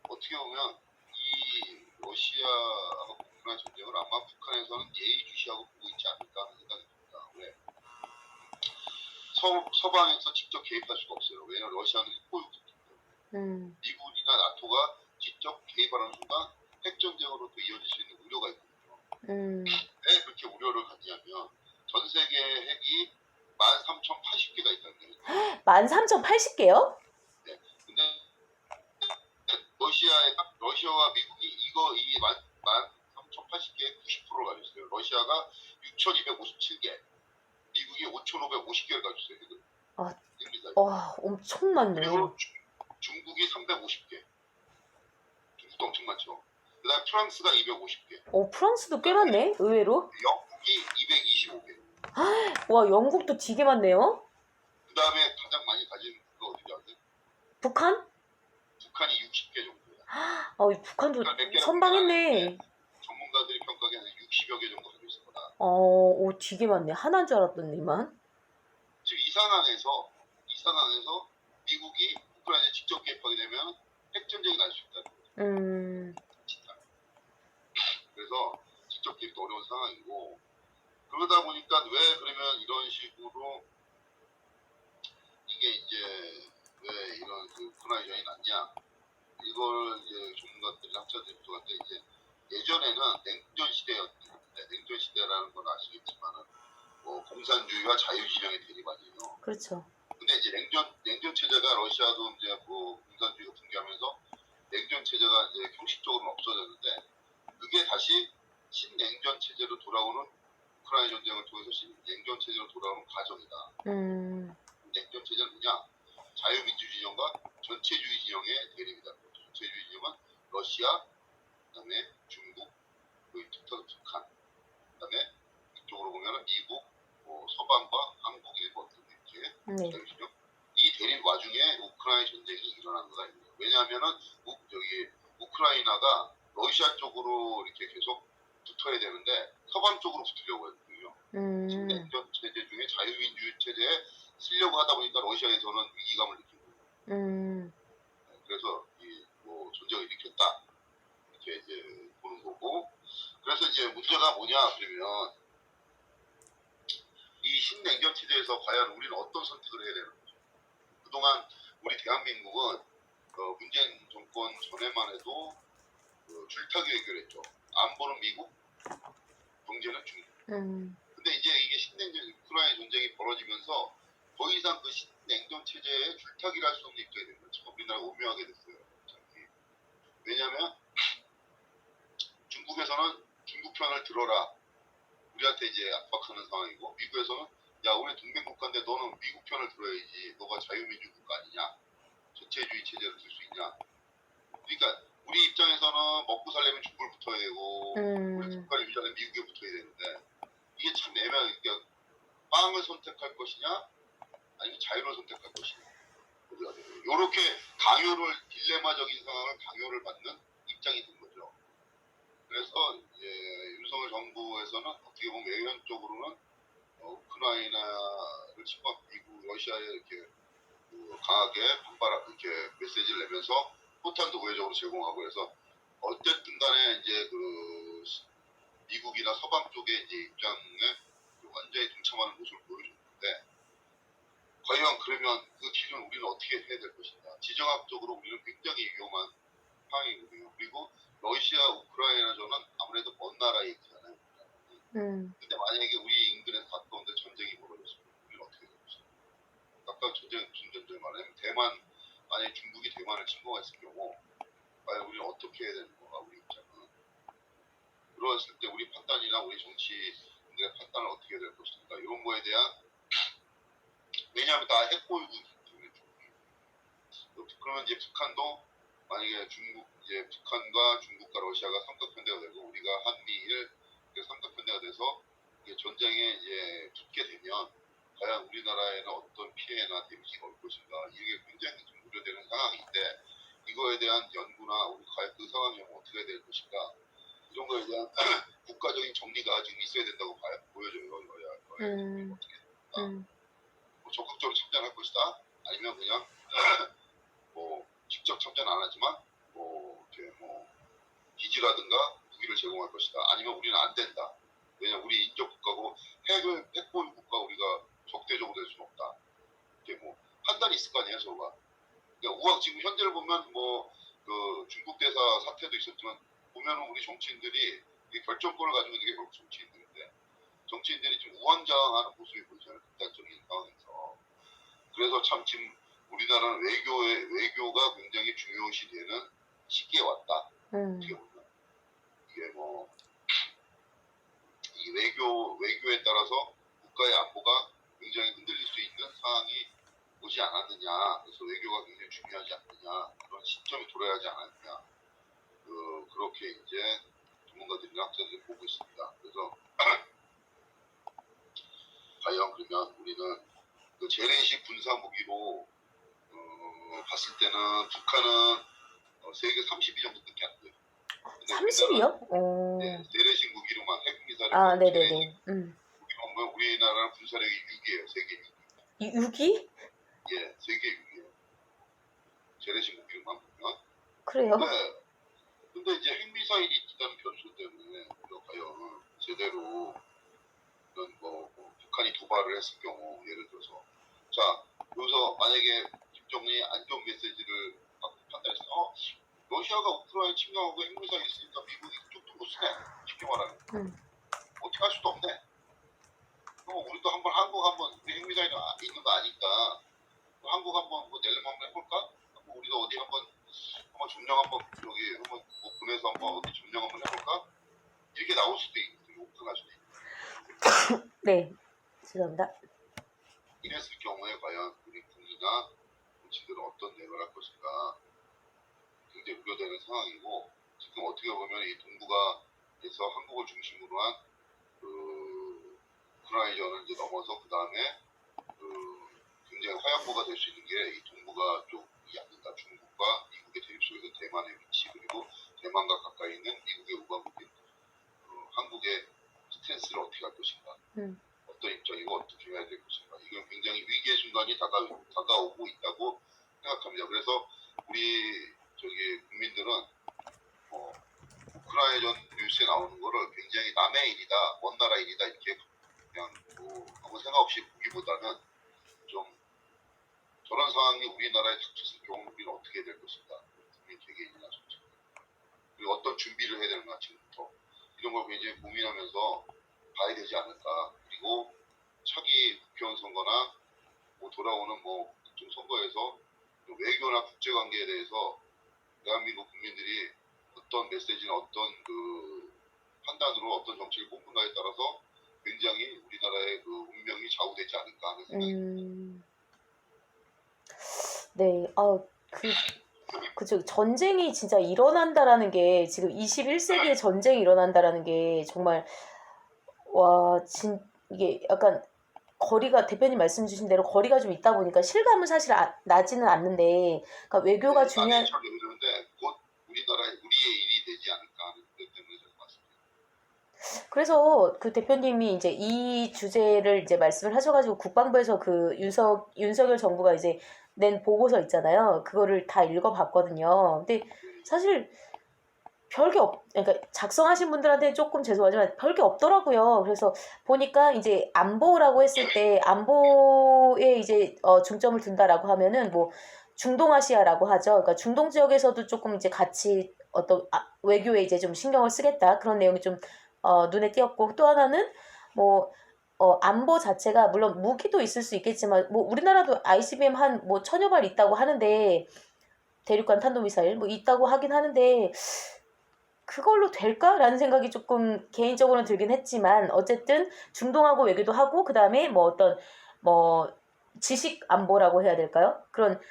Speaker 1: 어떻게 보면 이 러시아하고 우크라이나 전쟁을 아마 북한에서는 예의주시하고 보고 있지 않을까 하는 생각이 듭니다. 왜? 서방에서 직접 개입할 수가 없어요. 왜냐하면 러시아는 핵보유국이기 때문에. 미국이나 나토가 직접 개입하는 순간 핵전쟁으로 또 이어질 수 있는 우려가 있거든요. 왜 그렇게 우려를 갖냐면 전 세계 핵이 13,080개가 있다는 거예요.
Speaker 2: 13,080개요?
Speaker 1: 네. 근데 러시아와 미국이 이 13,080개의 90%를 가지고 있어요. 러시아가 6,257개, 미국이 5,550개를 가지고 있어요. 핵을.
Speaker 2: 와, 엄청 많네.
Speaker 1: 그리고 중국이 350개. 중국도 엄청 많죠. 그다음 프랑스가 250개.
Speaker 2: 프랑스도 꽤 많네. 의외로.
Speaker 1: 영국이 225개.
Speaker 2: 와, 영국도 되게 많네요.
Speaker 1: 그다음에 가장 많이 가진 국가 어디지 아세요?
Speaker 2: 북한?
Speaker 1: 북한이 60개 정도야.
Speaker 2: 북한도
Speaker 1: 그러니까
Speaker 2: 선방했네.
Speaker 1: 전문가들이 평가하기에는 60여 개 정도 가지고 있을 거다.
Speaker 2: 되게 많네. 하나인 줄 알았더니만.
Speaker 1: 지금 이 상황에서 미국이 우크라이나에 직접 개입하게 되면 핵전쟁이 날 수 있다는 거죠. 그래서 직접 개입도 어려운 상황이고 그러다 보니까 왜 그러면 이런 식으로 이게 이제 왜 이런 그 우크라이나전이 났냐 이걸 이제 전문가들이 학자들이 들어갔는데 이제 예전에는 냉전 시대였는데 냉전 시대라는 건 아시겠지만은 뭐 공산주의와 자유진영의 대립 아니에요.
Speaker 2: 그렇죠.
Speaker 1: 근데 이제 냉전 체제가 러시아도 이제 뭐 공산주의가 붕괴하면서 냉전 체제가 이제 형식적으로는 없어졌는데 그게 다시 신냉전 체제로 돌아오는 우크라이나 전쟁을 통해서 신냉전 체제로 돌아오는 과정이다. 냉전 체제는 뭐냐? 자유민주 진영과 전체주의 진영의 대립이다. 전체주의 진영은 러시아, 그다음에 중국, 그리고 북한, 그다음에 이쪽으로 보면은 미국, 뭐 서방과 한국, 일본 이렇게 자유진영. 이 대립 와중에 우크라이나 전쟁이 일어난 거다. 왜냐하면은 우크라이나가 러시아 쪽으로 이렇게 계속 붙어야 되는데 서방 쪽으로 붙으려고 했거든요. 냉전 체제 중에 자유민주 체제에 쓰려고 하다 보니까 러시아에서는 위기감을 느끼고 그래서 뭐 전쟁을 일으켰다 이렇게 이제 보는 거고 그래서 이제 문제가 뭐냐 그러면 이 신냉전 체제에서 과연 우리는 어떤 선택을 해야 되는 거죠? 그동안 우리 대한민국은 문재인 정권 전에만 해도 줄타기 외교를 했죠. 안보는 미국, 경제는 중국. 근데 이제 이게 신냉전 우크라이나 전쟁이 벌어지면서 더 이상 그 신냉전 체제에 줄타기를 할 수 없는 입장이 된 거죠. 우리나라가 오묘하게 됐어요. 왜냐하면 중국에서는 중국 편을 들어라. 우리한테 이제 압박하는 상황이고 미국에서는 야 우리 동맹 국가인데 너는 미국 편을 들어야지. 너가 자유민주 국가 아니냐. 전체주의 체제를 들 수 있냐. 그러니까 우리 입장에서는 먹고 살려면 중국을 붙어야 되고 우리 국가를 유지하려면 미국에 붙어야 되는데 이게 참 애매하게 그러니까 빵을 선택할 것이냐 아니면 자유를 선택할 것이냐 이렇게 강요를 딜레마적인 상황을 강요를 받는 입장이 된 거죠. 그래서 이제 윤석열 정부에서는 어떻게 보면 외교적으로는 우크라이나를 침범 미국 러시아에 이렇게 강하게 반발하고 이렇게 메시지를 내면서 포탄도 우회적으로 제공하고 해서 어쨌든 간에 이제 그 미국이나 서방 쪽의 이제 입장에 완전히 동참하는 모습을 보여줬는데 해야 될 것인가. 지정학적으로 우리는 굉장히 위험한 상황이거든요. 그리고 러시아, 우크라이나전은 아무래도 먼 나라에 있잖아요. 근데 만약에 우리 인근에서 가까운데 전쟁이 벌어졌으면 우리는 어떻게 될 것인가. 가까운 전쟁, 무슨 전쟁 말하면 대만, 만약에 중국이 대만을 침공했을 경우 과연 우리는 어떻게 해야 되는 건가, 우리 입장은. 그랬을 때 우리 판단이나 우리 정치인들의 판단을 어떻게 해야 될 것인가, 이런 거에 대한, 왜냐하면 다 핵보유국이기 때문에 그러면 이제 북한도 만약에 이제 북한과 중국과 러시아가 삼각편대가 되고 우리가 한미일 삼각편대가 돼서 이게 전쟁에 이제 붙게 되면 과연 우리나라에는 어떤 피해나 데미지가 올 것인가, 이게 굉장히 좀 우려되는 상황인데, 이거에 대한 연구나 우리 과연 그 상황이 어떻게 해야 될 것인가, 이런 거에 대한 국가적인 정리가 지금 있어야 된다고 보여져요. 어떻게 될까? 뭐 적극적으로 참전할 것이다, 아니면 그냥 뭐 직접 참전 안 하지만 뭐 이렇게 뭐 기지라든가 무기를 제공할 것이다, 아니면 우리는 안 된다. 왜냐, 우리 인적 국가고 핵보유 국가, 우리가 적대적으로 될 수는 없다. 이렇게 뭐 판단이 있을 거 아니에요, 서로가. 그러니까 지금 현재를 보면 뭐 그 중국 대사 사태도 있었지만 보면은 우리 정치인들이 결정권을 가지고 있는 게 결국 정치인들인데, 정치인들이 좀 우왕좌왕하는 모습이 보이잖아요, 극단적인 상황에서. 그래서 참 지금 우리나라는 외교가 굉장히 중요시되는 시기에 왔다. 어떻게 보면 이게 뭐 이 외교에 따라서 국가의 안보가 굉장히 흔들릴 수 있는 상황이 오지 않았느냐. 그래서 외교가 굉장히 중요하지 않느냐, 그런 시점이 도래하지 않았느냐. 그렇게 이제 전문가들이나 학자들이 보고 있습니다. 그래서 과연 그러면 우리는 그 재래식 군사 무기로 봤을 때는 북한은 세계 30위 정도밖에 안 돼요.
Speaker 2: 30이요?
Speaker 1: 네, 재래식 무기로만 핵미사일,
Speaker 2: 네네네.
Speaker 1: 무기로만 우리나라는 군사력이 6위예요. 세계 6위.
Speaker 2: 6위?
Speaker 1: 예, 세계 6위예요. 재래식 무기로만 보면.
Speaker 2: 그래요?
Speaker 1: 네. 근데 이제 핵미사일이 있다는 변수 때문에 우리가 과연 제대로 뭐 북한이 도발을 했을 경우, 예를 들어서 자, 여기서 만약에 김정은이 안 좋은 메시지를 받고 판단해서 러시아가 우크라이나 침공하고 핵미사일 있으니까 미국이 이쪽도 못 쓰네, 쉽게 말하면. 어떻게 할 수도 없네. 그럼 우리도 한국 우리 핵미사일 있는 거 아니까 한국 한번 뭐 낼름 한번 해볼까? 우리가 어디 한번 점령 한번 한번 뭐 보내서 한번 어디 점령 한번 해볼까? 이렇게 나올 수도 있고, 오픈할 수도 있고.
Speaker 2: 네, 죄송합니다.
Speaker 1: 이랬을 경우에 과연 우리 국민이나 정치들은 어떤 대응을 할 것인가 굉장히 우려되는 상황이고, 지금 어떻게 보면 이 동북아에서 한국을 중심으로 한 우크라이나전을 이제 넘어서 그 다음에 굉장히 화약고가 될 수 있는 게 이 동북아 쪽이 아닌가. 중국과 미국의 대립 속에서 대만의 위치, 그리고 대만과 가까이 있는 미국의 우방국인 한국의 스탠스를 어떻게 할 것인가, 어떤 입장이고 어떻게 해야 될 것인가, 이건 굉장히 위기의 순간이 다가오고 있다고 생각합니다. 그래서 우리 국민들은 우크라이나전 뉴스에 나오는 거를 굉장히 남의 일이다, 먼 나라 일이다, 이렇게 그냥 아무 생각 없이 보기보다는 좀 저런 상황이 우리나라에 닥쳤을 경우 우리는 어떻게 될 것인가, 국민 개개인이나 정치, 그리고 어떤 준비를 해야 되는가, 지금부터 이런 걸 굉장히 고민하면서 봐야 되지 않을까. 그리고 차기 국회의원 선거나 뭐 돌아오는 뭐 각종 선거에서 외교나 국제관계에 대해서 대한민국 국민들이 어떤 메시지나 어떤 판단으로 어떤 정책을 뽑는가에 따라서 굉장히 우리나라의 운명이 좌우되지 않을까 하는 생각입니다.
Speaker 2: 네, 그죠. 전쟁이 진짜 일어난다라는 게, 지금 21세기에 전쟁이 일어난다라는 게 정말, 이게 약간 거리가, 대표님 말씀 주신 대로 거리가 좀 있다 보니까 실감은 사실 나지는 않는데, 그러니까 외교가 중요한.
Speaker 1: 참 그러는데 곧 우리의 일이 되지 않을까 하는 것 때문에 저는 맞습니다.
Speaker 2: 그래서 그 대표님이 이제 이 주제를 이제 말씀을 하셔가지고 국방부에서 윤석열 정부가 이제 낸 보고서 있잖아요. 그거를 다 읽어봤거든요. 근데 사실 그러니까 작성하신 분들한테 조금 죄송하지만 별게 없더라고요. 그래서 보니까 이제 안보라고 했을 때 안보에 이제 중점을 둔다라고 하면은 뭐 중동아시아라고 하죠. 그러니까 중동 지역에서도 조금 이제 같이 어떤 외교에 이제 좀 신경을 쓰겠다 그런 내용이 좀 눈에 띄었고 또 하나는 뭐 안보 자체가 물론 무기도 있을 수 있겠지만 뭐 우리나라도 ICBM 한 뭐 1000여 발 있다고 하는데 대륙간 탄도미사일 뭐 있다고 하긴 하는데 그걸로 될까라는 생각이 조금 개인적으로는 들긴 했지만 어쨌든 중동하고 외교도 하고 그다음에 뭐 어떤 뭐 지식 안보라고 해야 될까요? 그런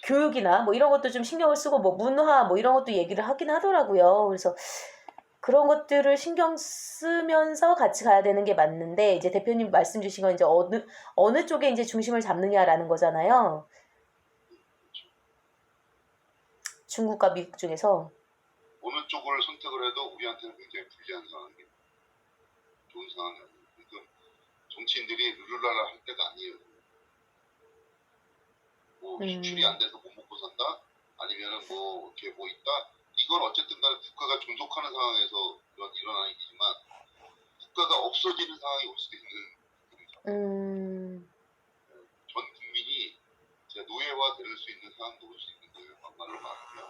Speaker 2: 교육이나 뭐 이런 것도 좀 신경을 쓰고 뭐 문화 뭐 이런 것도 얘기를 하긴 하더라고요. 그래서 그런 것들을 신경 쓰면서 같이 가야 되는 게 맞는데 이제 대표님 말씀 주신 건 이제 어느 쪽에 이제 중심을 잡느냐라는 거잖아요. 중국과 미국 중에서.
Speaker 1: 어느 쪽을 선택을 해도 우리한테는 굉장히 불리한 상황이 좋은 상황이 아니에요. 그러니까 정치인들이 룰루랄라 할 때가 아니에요. 뭐 수출이 안 돼서 못 먹고 산다? 아니면은 뭐 이렇게 뭐 있다? 이건 어쨌든 간에 국가가 존속하는 상황에서 일어나는 일이지만 국가가 없어지는 상황이 올 수도 있는 일이죠. 전 국민이 이제 노예화 될 수 있는 상황도 올 수 있는 거예요. 막말로 말하면.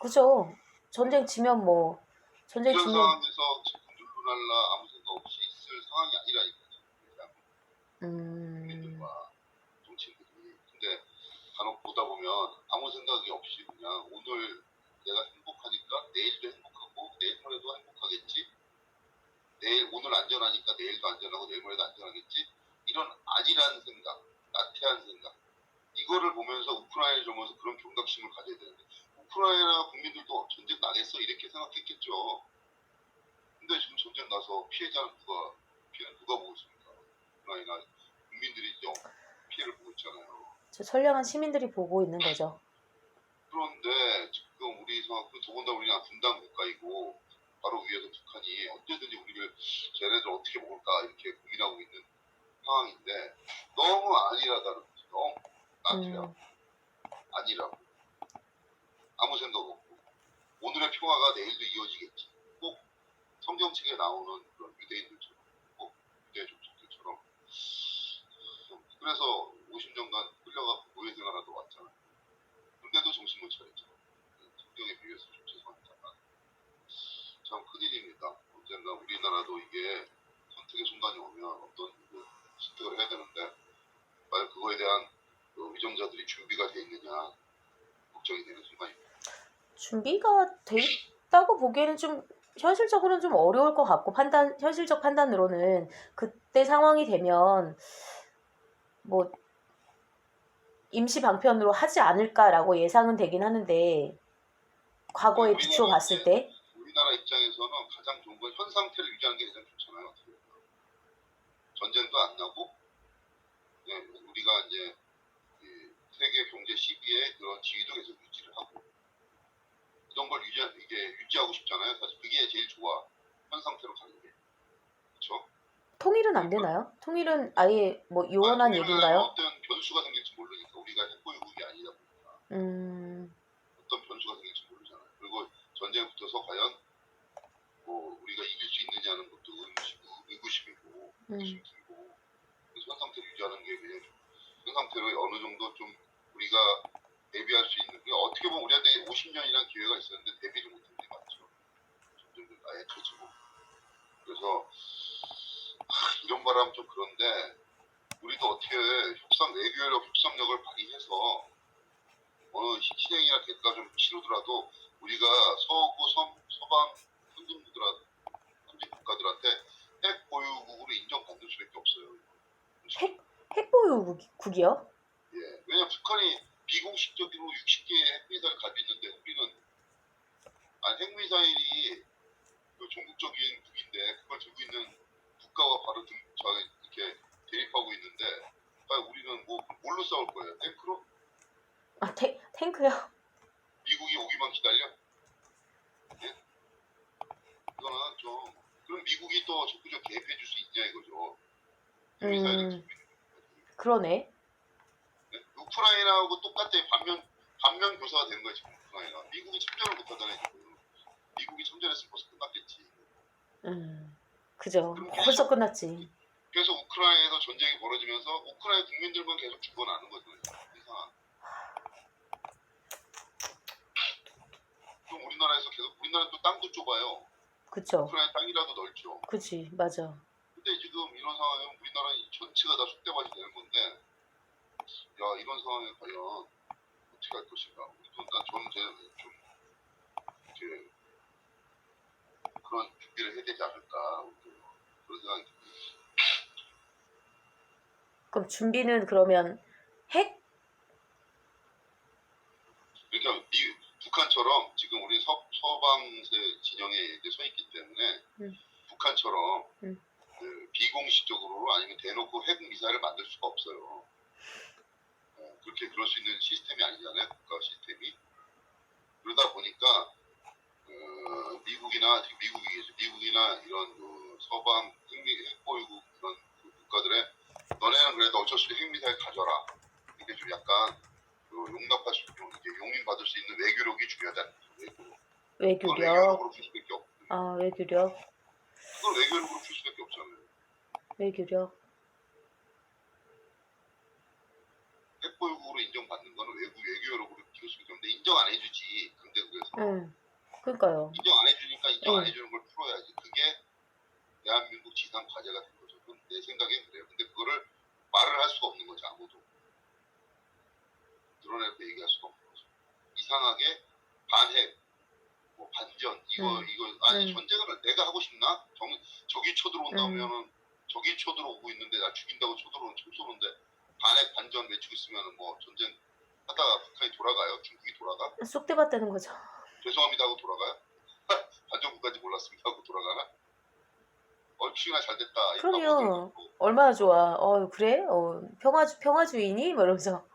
Speaker 2: 그죠. 전쟁 치면 뭐 전쟁
Speaker 1: 이런
Speaker 2: 치면
Speaker 1: 상황에서 지금 룰루랄라 아무 생각 없이 있을 상황이 아니라니까요. 국민들과 정치인들이. 근데 간혹 보다 보면 아무 생각이 없이 그냥 오늘 내가 행복하니까 내일도 행복하고 내일 모레도 행복하겠지. 오늘 안전하니까 내일도 안전하고 내일 모레도 안전하겠지. 이런 안일한 생각, 나태한 생각. 이거를 보면서 우크라이나를 보면서 그런 경각심을 가져야 되는데 우크라이나 국민들도 전쟁 나겠어 이렇게 생각했겠죠. 근데 지금 전쟁 나서 피해자는 누가 보고 있습니까? 우크라이나 국민들이 이제 피해를 보고 있잖아요.
Speaker 2: 저 선량한 시민들이 보고 있는 거죠.
Speaker 1: 그런데 지금 우리 더군다나 우리가 분단 국가이고 바로 위에서 북한이 언제든지 우리를 쟤네들 어떻게 먹을까 이렇게 고민하고 있는 상황인데 너무 안일하다는 거지. 너무 나태하고 아니라고 아무 생각 없고 오늘의 평화가 내일도 이어지겠지. 꼭 성경책에 나오는 그런 유대인들처럼 꼭 유대 족속들처럼 그래서 50년간 끌려가고 노예 생활하다 왔잖아요. 근데도 정신 못 차렸죠. 성경에 비해서 좀 죄송하지만 참 큰일입니다. 언젠가 우리나라도 이게 선택의 순간이 오면 어떤 선택을 해야 되는데 과연 그거에 대한 위정자들이 준비가 돼 있느냐 걱정이 되는 순간입니다.
Speaker 2: 준비가 돼 있다고 보기에는 좀 현실적으로는 좀 어려울 것 같고 현실적 판단으로는 그때 상황이 되면 뭐 임시 방편으로 하지 않을까라고 예상은 되긴 하는데 과거에 비추어 봤을 때
Speaker 1: 우리나라 입장에서는 가장 좋은 건 현 상태를 유지하는 게 가장 좋잖아요. 전쟁도 안 나고 우리가 이제 세계 경제 시비에 그런 지위도 계속 유지를 하고 이런 걸 유지하고 싶잖아요. 사실 그게 제일 좋아. 현 상태로 가는 게. 그렇죠?
Speaker 2: 통일은 안 되나요? 통일은 아예 뭐 요원한 얘기인가요?
Speaker 1: 어떤 변수가 생길지 모르니까 우리가 핵보유국이 아니다 보니까 어떤 변수가 생길지 모르잖아요. 그리고 전쟁에 붙어서 과연 뭐 우리가 이길 수 있느냐는 것도 의구심이고 의구심이 들고 그래서 현 상태를 유지하는 게 그냥 현 상태로 어느 정도 좀 우리가 대비할 수 있는 어떻게 보면 우리한테 50년이라는 기회가 있었는데 대비를 못한 게 맞죠. 점점 아예 터지고 그래서 이런 바람 좀 그런데 우리도 어떻게 외교력 협상력을 발휘해서 어느 희생이나 대가 좀 치르더라도 우리가 서방 선진 국가들한테 핵 보유국으로 인정받는 수밖에 없어요.
Speaker 2: 핵 보유국이요?
Speaker 1: 예, 왜냐면 북한이 비공식적으로 60개의 핵미사일 가지고 있는데 우리는 핵미사일이 종국적인 무기인데 그걸 들고 있는 국가와 바로 이렇게 대립하고 있는데 우리는 뭘로 싸울 거예요? 탱크로?
Speaker 2: 탱크요?
Speaker 1: 미국이 오기만 기다려? 예? 이거는 좀 그럼 미국이 또 적극적으로 개입해 줄 수 있냐 이거죠. 핵미사일을
Speaker 2: 그러네.
Speaker 1: 네? 우크라이나하고 똑같아. 반면 교사가 된 거야 지금 우크라이나. 미국이 참전을 못하잖아요 지금. 미국이 참전했으면 벌써 끝났겠지.
Speaker 2: 그죠. 벌써 끝났지.
Speaker 1: 그래서 우크라이나에서 전쟁이 벌어지면서 우크라이나 국민들만 계속 죽어나는 거죠. 이상한. 우리나라에서 계속 우리나라는 또 땅도 좁아요.
Speaker 2: 그쵸.
Speaker 1: 우크라이나 땅이라도 넓죠.
Speaker 2: 그치, 맞아.
Speaker 1: 근데 지금 이런 상황이면 우리나라 전체가 다 속대밭이 되는 건데, 야 이런 상황에 과연 어떻게 할 것인가? 저는 좀 이렇게 그런 준비를 해야 되지 않을까 그런 생각이 듭니다.
Speaker 2: 그럼 준비는 그러면 핵?
Speaker 1: 그러니까 북한처럼 지금 우리 서방세 진영에 이제 서 있기 때문에 북한처럼
Speaker 2: 음.
Speaker 1: 그 비공식적으로 아니면 대놓고 핵 미사일을 만들 수가 없어요. 그렇게 그럴 수 있는 시스템이 아니잖아요. 국가 시스템이. 그러다 보니까 미국이나 이런 그 서방 핵보유국 이런 그 국가들의 너네는 그래도 어쩔 수 없이 핵미사일 가져라. 이게 좀 약간 용납할 수 있는 이게 용인받을 수 있는 외교력이 중요하다는 거죠.
Speaker 2: 외교력.
Speaker 1: 외교력으로 풀 수밖에 없고.
Speaker 2: 아, 외교력.
Speaker 1: 그걸 외교력으로 풀 수밖에 없잖아요.
Speaker 2: 외교력.
Speaker 1: 핵보유국으로 인정받는 거는 외교력으로 키울 수밖에 없는데 인정 안 해주지 강대국에서.
Speaker 2: 그러니까요.
Speaker 1: 인정 안 해주니까 인정 안 해주는 걸 풀어야지. 그게 대한민국 지상 과제가 된 거죠. 그건 내 생각엔 그래요. 근데 그거를 말을 할 수가 없는 거죠. 아무도. 드러내고 얘기할 수가 없는 거죠. 이상하게 반핵, 뭐 반전, 아니 전쟁을 내가 하고 싶나? 적이 쳐들어온다면은 적이 쳐들어오고 있는데 나 죽인다고 총 쏘는데 반핵 반전 외치고 있으면은 뭐 전쟁 하다가 북한이 돌아가요? 중국이 돌아가?
Speaker 2: 쑥대밭 되는 거죠.
Speaker 1: 죄송합니다 하고 돌아가요? 반전국까지 몰랐습니다 하고 돌아가나? 얼추나 잘 됐다.
Speaker 2: 그럼요. 얼마나 좋아. 그래? 평화주의니? 뭐 이러면서.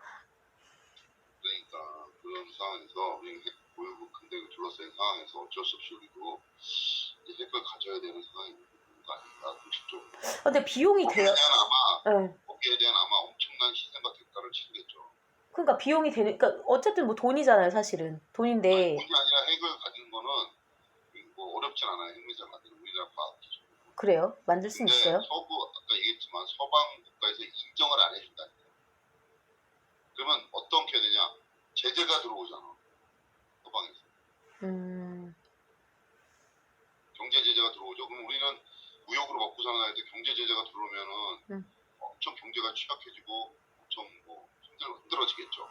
Speaker 1: 그러니까 그런 상황에서 우리 핵 보유국 강대국 둘러싸인 상황에서 어쩔 수 없이 우리도 이제 핵을 가져야 되는 상황이 있는 거 아닌가 공식적으로.
Speaker 2: 근데 비용이 돼요.
Speaker 1: 거기에 대한 아마 엄청난 희생과 대가를 치르겠죠.
Speaker 2: 그러니까 비용이 되는, 그러니까 어쨌든 뭐 돈이잖아요, 사실은. 돈인데.
Speaker 1: 아니, 돈이 아니라 핵을 가지는 거는 뭐 어렵진 않아요. 핵미사일 만드는 우리나라 과학 기술.
Speaker 2: 그래요? 만들 수 있어요?
Speaker 1: 아까 얘기했지만 서방 국가에서 인정을 안 해준다니까. 그러면 어떻게 해야 되냐? 제재가 들어오잖아. 서방에서. 경제 제재가 들어오죠. 그럼 우리는 무역으로 먹고 사는 때 경제 제재가 들어오면은 엄청 경제가 취약해지고 엄청 뭐 힘들어지겠죠.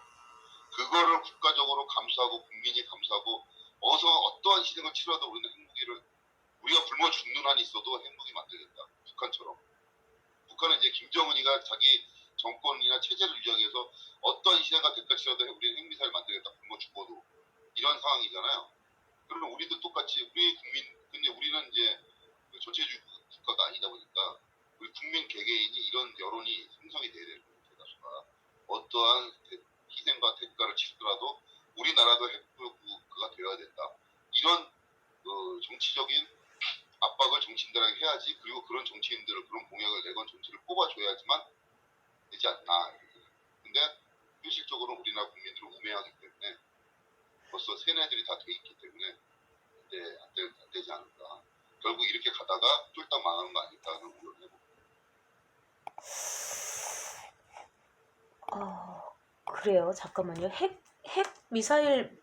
Speaker 1: 그거를 국가적으로 감수하고 국민이 감수하고 어떠한 희생을 치러도 우리는 우리가 굶어 죽는 한이 있어도 핵무기 만들겠다. 북한처럼. 북한은 이제 김정은이가 자기 정권이나 체제를 유지하기 위해서 어떤 희생과 대가 치러도 우리는 핵미사일 만들겠다. 굶어 죽어도. 이런 상황이잖아요. 그러면 우리도 똑같이 근데 우리는 이제 전체주의 국가가 아니다 보니까 우리 국민 개개인이 이런 여론이 생성이 돼야 되는 거예요. 대다수가. 어떠한 희생과 대가를 치르더라도 우리나라도 핵국가가 되어야 된다. 이런 정치적인 압박을 정치인들에게 해야지. 그리고 그런 정치인들을 그런 공약을 내건 정치를 뽑아줘야지만 되지 않나. 근데 현실적으로 우리나라 국민들은 우매하기 때문에 벌써 세뇌들이 다 돼 있기 때문에 안 되지 않을까. 결국 이렇게 가다가 쫄딱 망하는 거 아닐까 하는 우려를 해봅니다.
Speaker 2: 그래요. 잠깐만요. 핵 미사일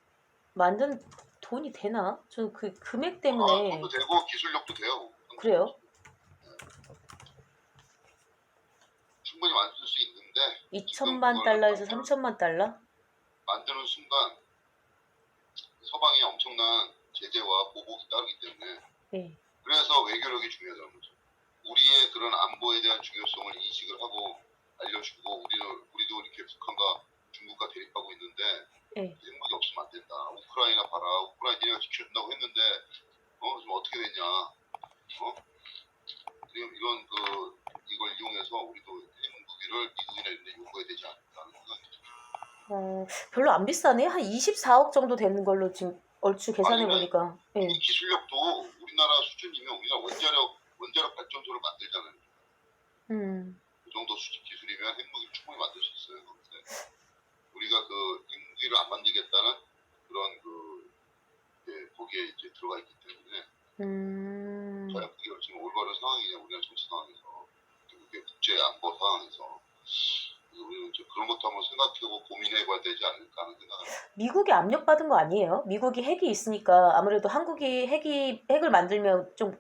Speaker 2: 만든 돈이 되나? 저 그 금액 때문에.
Speaker 1: 돈도 되고 기술력도 돼요.
Speaker 2: 그래요?
Speaker 1: 충분히 만들 수 있는데
Speaker 2: 2천만 달러에서 3천만 달러?
Speaker 1: 만드는 순간 서방의 엄청난 제재와 보복이 따르기 때문에 그래서 외교력이 중요하다는 거죠. 우리의 그런 안보에 대한 중요성을 인식을 하고 알려주고 우리도 이렇게 북한과 중국과 대립하고 있는데 핵무기 없으면 안 된다. 우크라이나 봐라. 우크라이나 니네가 지켜준다고 했는데 좀 어떻게 됐냐. 이런 이걸 이용해서 우리도 핵무기를 미국이나 이런 데 요구해야 되지 않을까 하는 생각이죠.
Speaker 2: 별로 안 비싸네. 한 24억 정도 되는 걸로 지금 얼추 계산해 보니까.
Speaker 1: 이 기술력도 우리나라 수준이면 우리나라 원자력 발전소를 만들잖아요. 그 정도 수준 기술이면 핵무기를 충분히 만들 수 있어요. 그런데 우리가 그 핵무기를 안 만들겠다는 그런 거기에 이제 들어가 있기 때문에 과연 그게 지금 올바른 상황이냐 우리나라 정치 상황에서 국제 안보 상황에서 우리는 이제 그런 것도 한번 생각해보고 고민해봐야 되지 않을까 하는 생각을.
Speaker 2: 미국이 압력받은 거 아니에요? 미국이 핵이 있으니까 아무래도 한국이 핵을 만들면 좀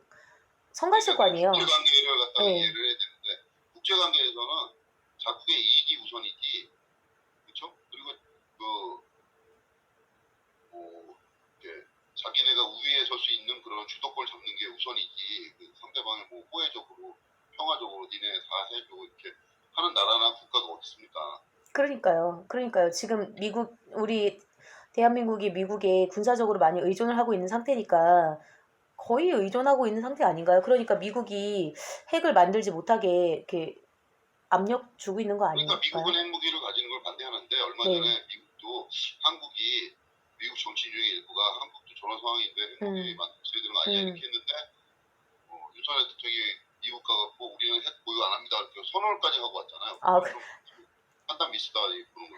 Speaker 2: 성가실 거 아니에요?
Speaker 1: 국제관계를 갖다가
Speaker 2: 네.
Speaker 1: 이해를 해야 되는데 국제관계에서는 자국의 이익이 우선이지, 그렇죠? 그리고 이렇게 자기네가 우위에 설 수 있는 그런 주도권을 잡는 게 우선이지, 그 상대방을 뭐 호혜적으로 평화적으로 니네 다 해주고 이렇게 하는 나라나 국가가 어디 있습니까?
Speaker 2: 그러니까요. 지금 우리 대한민국이 미국에 군사적으로 많이 의존을 하고 있는 상태니까 거의 의존하고 있는 상태 아닌가요? 그러니까 미국이 핵을 만들지 못하게 이렇게 압력 주고 있는 거
Speaker 1: 그러니까
Speaker 2: 아닌가요?
Speaker 1: 미국은 핵무기를 가지는 걸 반대하는데 얼마
Speaker 2: 네.
Speaker 1: 전에 미국도 한국이 미국 정치 중의 일부가 한국도 저런 상황인데 핵무기 만들어야 되는 거 아니냐 이렇게 했는데 윤석열 대통령이 미국 가갖고 우리는 핵 보유 안 합니다 이렇게 선언까지 하고 왔잖아요.
Speaker 2: 아,
Speaker 1: 좀 판단 미스다 보는 거죠.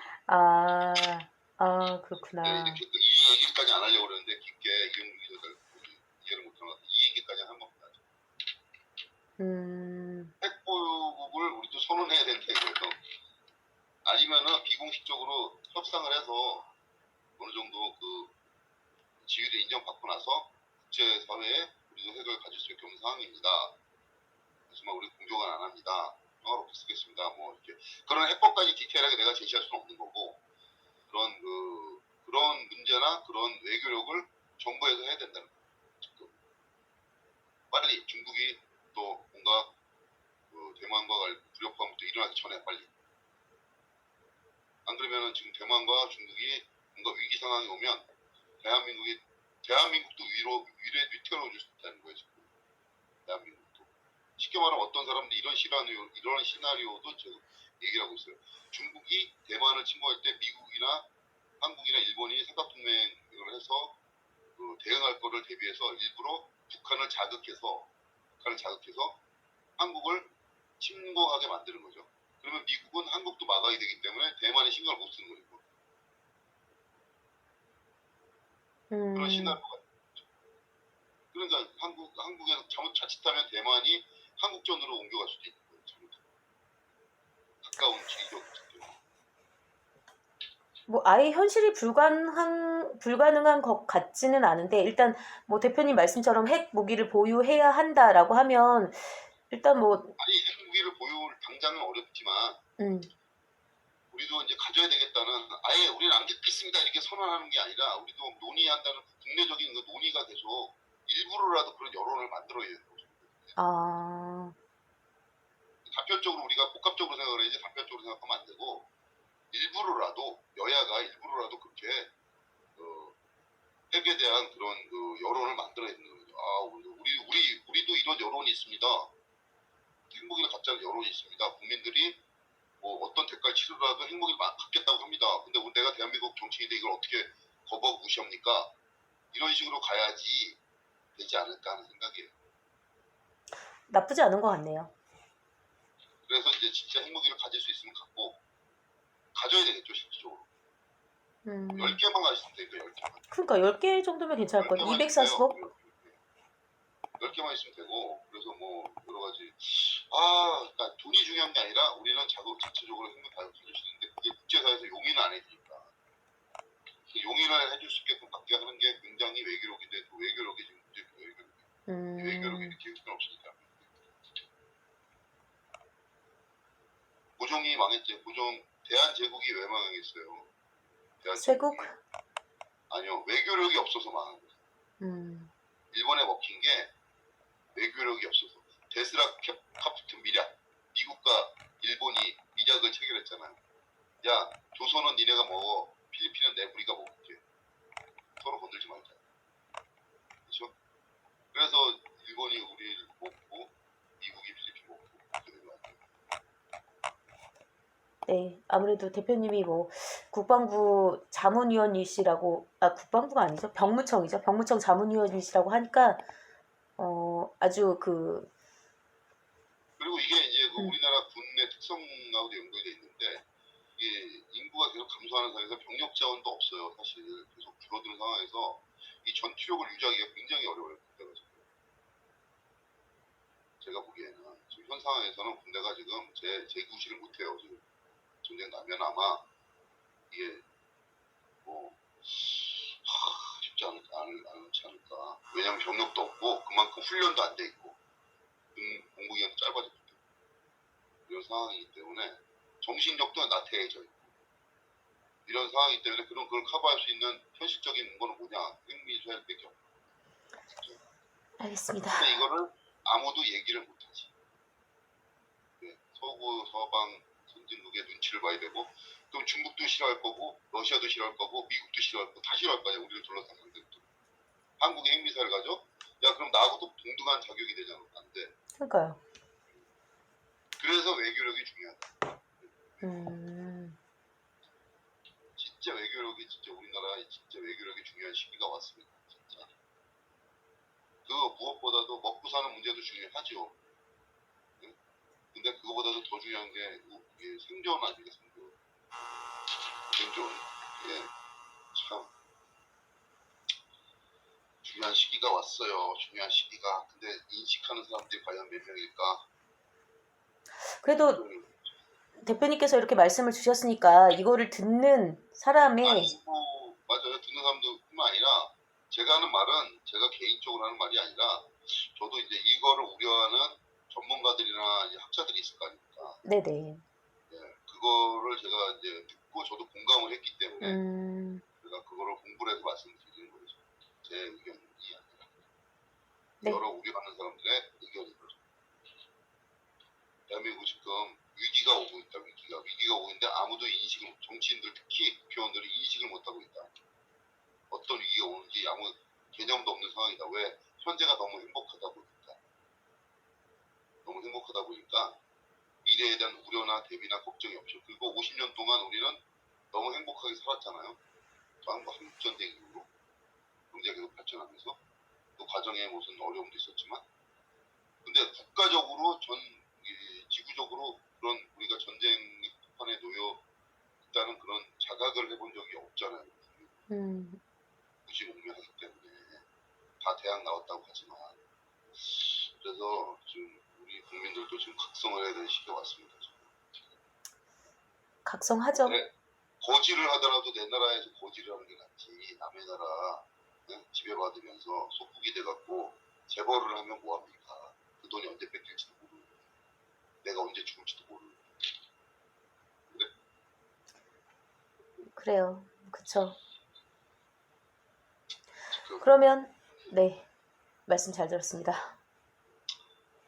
Speaker 2: 그렇구나.
Speaker 1: 네, 이렇게 이 얘기까지 안 하려고 그랬는데 깊게 이해를 못하는 것 같아요. 이 얘기까지 한 겁니다. 핵 보유국을 우리도 선언해야 된다 그래서 아니면은 비공식적으로 협상을 해서 어느 정도 그 지위를 인정받고 나서 국제사회에 우리도 핵을 가질 수 있게 없는 상황입니다. 하지만 우리 공격은 안 합니다. 평화롭게 쓰겠습니다. 뭐 이렇게 그런 해법까지 디테일하게 내가 제시할 수는 없는 거고 그런 문제나 그런 외교력을 정부에서 해야 된다는 거죠. 빨리 중국이 또 뭔가 대만과 불협화음부터 일어나기 전에 빨리. 안 그러면은 지금 대만과 중국이 뭔가 위기 상황이 오면 대한민국도 위태로워질 수 있다는 거예요. 지금 대한민국도. 쉽게 말하면 어떤 사람들이 이런 시나리오도 지금 얘기를 하고 있어요. 중국이 대만을 침공할 때 미국이나 한국이나 일본이 삼각동맹을 해서 대응할 거를 대비해서 일부러 북한을 자극해서 한국을 침공하게 만드는 거죠. 그러면 미국은 한국도 막아야 되기 때문에 대만에 신경을 못 쓰는 거죠. 그런 시나리오가 있죠. 그러니까 한국에서 자칫하면 대만이 한국전으로 옮겨갈 수도 있는 거예요. 가까운 지리적
Speaker 2: 뭐 아예 현실이 불가능한 것 같지는 않은데 일단 뭐 대표님 말씀처럼 핵 무기를 보유해야 한다라고 하면 일단 뭐
Speaker 1: 아니 핵무기를 당장은 어렵지만 우리도 이제 가져야 되겠다는 아예 우리는 안 갖겠습니다 이렇게 선언하는 게 아니라 우리도 논의한다는 국내적인 그 논의가 계속 일부러라도 그런 여론을 만들어야 되는 거죠. 단편적으로 우리가 복합적으로 생각을 해야지 단편적으로 생각하면 안 되고 일부러라도 여야가 일부러라도 그렇게 핵에 대한 그런 여론을 만들어야 되는 거죠. 우리도 이런 여론이 있습니다. 핵무기를 갖자는 여론이 있습니다. 국민들이 뭐 어떤 대가를 치르더라도 핵무기를 갖겠다고 합니다. 근데 내가 대한민국 정치인인데 이걸 어떻게 거부하고 무시합니까? 이런 식으로 가야지 되지 않을까 하는 생각이에요.
Speaker 2: 나쁘지 않은 것 같네요.
Speaker 1: 그래서 이제 진짜 핵무기를 가질 수 있으면 가져야 되겠죠, 실질적으로. 10개만 가지면 되니까 10개만.
Speaker 2: 그러니까 10개 정도면 괜찮을 것 같아요. 240억?
Speaker 1: 10개만 있으면 되고 그래서 뭐 여러 가지 그러니까 돈이 중요한 게 아니라 우리는 자체적으로 핵무 다 가질 수 있는데 그게 국제사회에서 용인을 안 해주니까 용인을 해줄 수 있게끔 받게 하는 게 굉장히 외교력인데 그 외교력이 지금 문제예요. 외교력이 이렇게 형편 없으니까 고종이 망했지. 대한제국이 왜 망했어요?
Speaker 2: 쇄국?
Speaker 1: 아니요, 외교력이 없어서 망한 거예요. 일본에 먹힌 게 외교력이 없어서. 데스락 카프트 미략. 미국과 일본이 미략을 체결했잖아요. 야, 조선은 니네가 먹어. 필리핀은 우리가 먹을게. 서로 건들지 말자. 그렇죠? 그래서 일본이 우리를 먹고 미국이 필리핀 먹고 그렇게 된 거 같아요.
Speaker 2: 네, 아무래도 대표님이 뭐 국방부 자문위원이시라고 국방부가 아니죠. 병무청이죠. 병무청 자문위원이시라고 하니까 아주
Speaker 1: 그리고 이게 이제 우리나라 군의 특성하고도 연결돼 있는데 이게 인구가 계속 감소하는 상황에서 병력 자원도 없어요. 사실 계속 줄어드는 상황에서 이 전투력을 유지하기가 굉장히 어려워요. 군대가 지금. 제가 보기에는 지금 현 상황에서는 군대가 지금 재구시를 못해요. 지금 전쟁 나면 아마 이게 뭐 쉽지 않지 않을까. 왜냐면 병력도 없고 그만큼 훈련도 안 돼 있고 공부기간도 짧아졌기 때문에 이런 상황이기 때문에 정신력도 나태해져 있고 이런 상황이기 때문에 그걸 커버할 수 있는 현실적인 거는 뭐냐? 핵미사일밖에 없고.
Speaker 2: 알겠습니다.
Speaker 1: 근데 이거를 아무도 얘기를 못하지. 네, 서구 서방 선진국의 눈치를 봐야 되고 그럼 중국도 싫어할 거고 러시아도 싫어할 거고 미국도 싫어할 거고 다 싫어할 거야. 우리를 둘러싼 상대도. 한국에 핵미사일 가져? 야 그럼 나하고도 동등한 자격이 되잖아. 안 돼.
Speaker 2: 그러니까요.
Speaker 1: 그래서 외교력이 중요하다. 진짜 외교력이 진짜 우리나라의 진짜 외교력이 중요한 시기가 왔습니다. 진짜. 그 무엇보다도 먹고 사는 문제도 중요하죠. 네? 근데 그거보다도 더 중요한 게 이게 생존 아닙니까? 생존. 예, 참 중요한 시기가 왔어요. 중요한 시기가. 근데 인식하는 사람들이 과연 몇 명일까?
Speaker 2: 그래도 대표님께서 이렇게 말씀을 주셨으니까 이거를 듣는 사람의
Speaker 1: 맞아요. 듣는 사람도 뿐만 아니라 제가 하는 말은 제가 개인적으로 하는 말이 아니라 저도 이제 이거를 우려하는 전문가들이나 이제 학자들이 있을 거 아닙니까?
Speaker 2: 네네.
Speaker 1: 예, 그거를 제가 이제 듣고 저도 공감을 했기 때문에 제가 그거를 공부를 해서 말씀드리는 거죠. 제 의견이 아니라
Speaker 2: 네.
Speaker 1: 여러 우려하는 사람들의 의견인 거죠. 대한민국 지금 위기가 오고 있다. 위기가 오고 있는데 아무도 인식을 정치인들 특히 국회의원들이 인식을 못하고 있다. 어떤 위기가 오는지 아무 개념도 없는 상황이다. 왜? 현재가 너무 행복하다 보니까. 너무 행복하다 보니까 미래에 대한 우려나 대비나 걱정이 없죠. 그리고 50년 동안 우리는 너무 행복하게 살았잖아요. 한국전쟁 이후로 경제가 계속 발전하면서 그 과정에 무슨 어려움도 있었지만 근데 국가적으로 지구적으로 그런 우리가 전쟁 판에 놓여 있다는 그런 자각을 해본 적이 없잖아요. 무지몽매하기 때문에 다 대학 나왔다고 하지만 그래서 지금 우리 국민들도 지금 각성을 해야 되는 시기가 왔습니다.
Speaker 2: 각성하죠.
Speaker 1: 네, 거지를 하더라도 내 나라에서 거지를 하는 게 낫지. 남의 나라 지배받으면서 속국이 돼갖고 재벌을 하면 뭐합니까? 그 돈이 언제 뺏길지도 모르고 내가 언제 죽을지도 모르고.
Speaker 2: 그래요. 그쵸. 그러면 네 말씀 잘 들었습니다.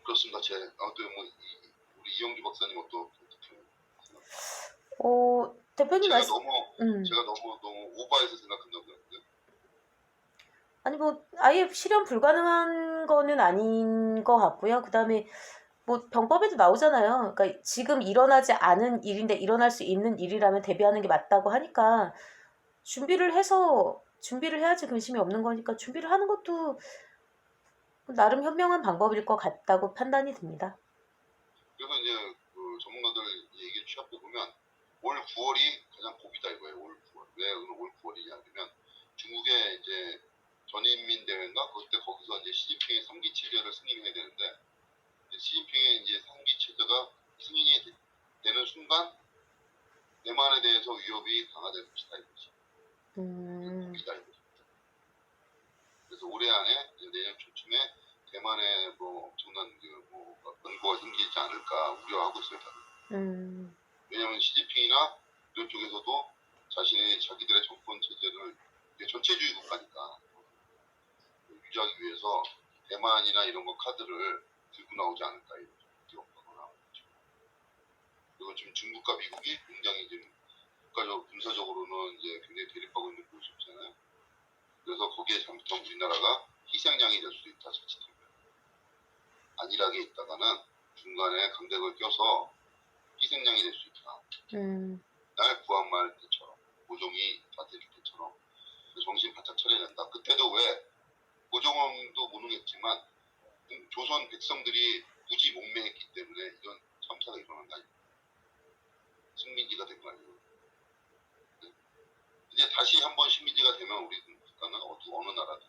Speaker 1: 그렇습니다. 아무튼 우리 이영주 박사님 어떻게
Speaker 2: 대표님
Speaker 1: 제가
Speaker 2: 말씀
Speaker 1: 너무 오버해서 생각한다고요?
Speaker 2: 아니 뭐 아예 실현 불가능한 거는 아닌 것 같고요. 그다음에 뭐 병법에도 나오잖아요. 그러니까 지금 일어나지 않은 일인데 일어날 수 있는 일이라면 대비하는 게 맞다고 하니까 준비를 해야지 근심이 없는 거니까 준비를 하는 것도 나름 현명한 방법일 것 같다고 판단이 듭니다.
Speaker 1: 그래서 이제 그 전문가들 얘기 취합해 보면 올 9월이 가장 고비다 이거예요. 올 9월. 왜 올 9월이냐 하면 중국의 이제 전인민 대회인가 그때 거기서 이제 시진핑의 3기 체제를 승인해야 되는데 시진핑의 이제 3기 체제가 승인이 되는 순간 대만에 대해서 위협이 강화될 것이다 이거지. 고비다 이거지. 그래서 올해 안에 내년 초쯤에 대만에 뭐 엄청난 변고가 생기지 않을까 우려하고 있어요. 왜냐하면 시진핑이나 이런 쪽에서도 자기들의 정권 체제를 전체주의 국가니까 유지하기 위해서 대만이나 이런 거 카드를 들고 나오지 않을까 이런 걱정하거나 그리고 지금 중국과 미국이 굉장히 지금 국가적 군사적으로는 이제 굉장히 대립하고 있는 모습이잖아요. 그래서 거기에 잘못하면 우리나라가 희생양이 될 수도 있다 자칫하면 안일하게 있다가는 중간에 강대국을 껴서 희생양이 될 수 있다. 날 구한말 때처럼 고종이 다스릴 때처럼 정신 바짝 차려야 된다. 그때도 왜 고종도 무능했지만 조선 백성들이 무지 목매했기 때문에 이런 참사가 일어난다. 식민지가 된 거 아니에요. 이제 다시 한번 식민지가 되면 우리 국가는 어느 나라든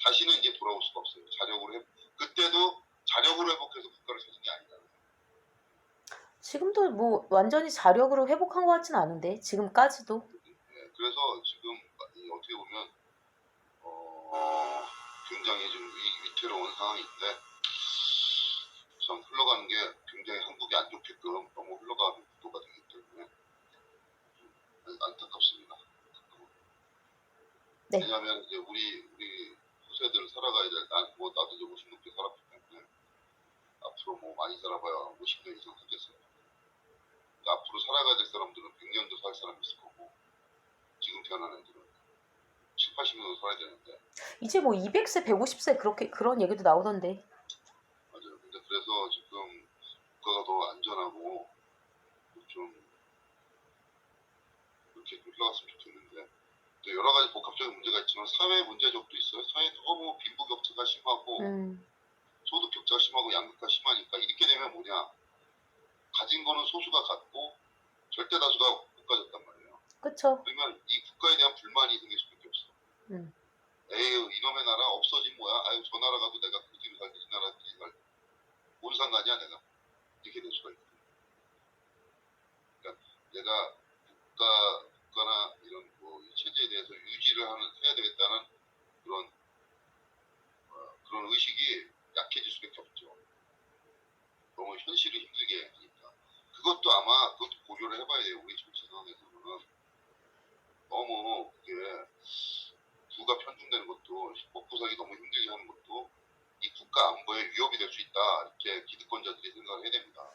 Speaker 1: 다시는 이제 돌아올 수가 없어요. 그때도 자력으로 회복해서 국가를 세운 게 아니다.
Speaker 2: 지금도 뭐 완전히 자력으로 회복한 것 같진 않은데 지금까지도.
Speaker 1: 예, 그래서 지금 어떻게 보면 굉장히 좀 위태로운 상황인데 참 흘러가는 게 굉장히 한국이 안 좋게끔 너무 흘러가는 구도가 되기 때문에 안타깝습니다.
Speaker 2: 네.
Speaker 1: 왜냐하면 이제 우리 후세들 살아가야 될 뭐 나도 이제 50 넘게 살았기 때문에 앞으로 뭐 많이 살아봐야 50년 이상 살겠어요. 앞으로 살아가야 될 사람들은 100년도 살 사람이 있을 거고 지금 태어난 애들은 7, 80년도 살아야 되는데
Speaker 2: 이제 뭐 200세, 150세 그렇게 그런 얘기도 나오던데.
Speaker 1: 맞아요. 근데 그래서 지금 국가가 더 안전하고 좀 이렇게 좀 흘러갔으면 좋겠는데 또 여러 가지 복합적인 문제가 있지만 사회 문제적도 있어요. 사회 너무 빈부격차가 심하고 소득 격차가 심하고 양극화가 심하니까 이렇게 되면 뭐냐 가진 거는 소수가 갖고 절대 다수가 못 가졌단 말이에요.
Speaker 2: 그쵸.
Speaker 1: 그러면 이 국가에 대한 불만이 생길 수밖에 없어.
Speaker 2: 음.
Speaker 1: 에휴 이놈의 나라 없어진 뭐야? 아유 저 나라 가도 내가 그 뒤로 살지 이 나라 뒤로 살지 뭔 상관이야 내가 이렇게 될 수가 있고. 그러니까 내가 국가나 이런 뭐이 체제에 대해서 유지를 해야 되겠다는 그런 그런 의식이 약해질 수밖에 없죠. 너무 현실을 힘들게 하니까. 그것도 아마 그것도 고려를 해봐야 돼요. 우리 정치 상황에서는 너무 그게 부가 편중되는 것도 먹고 살기 너무 힘들게 하는 것도 이 국가 안보에 위협이 될 수 있다. 이렇게 기득권자들이 생각을 해야 됩니다.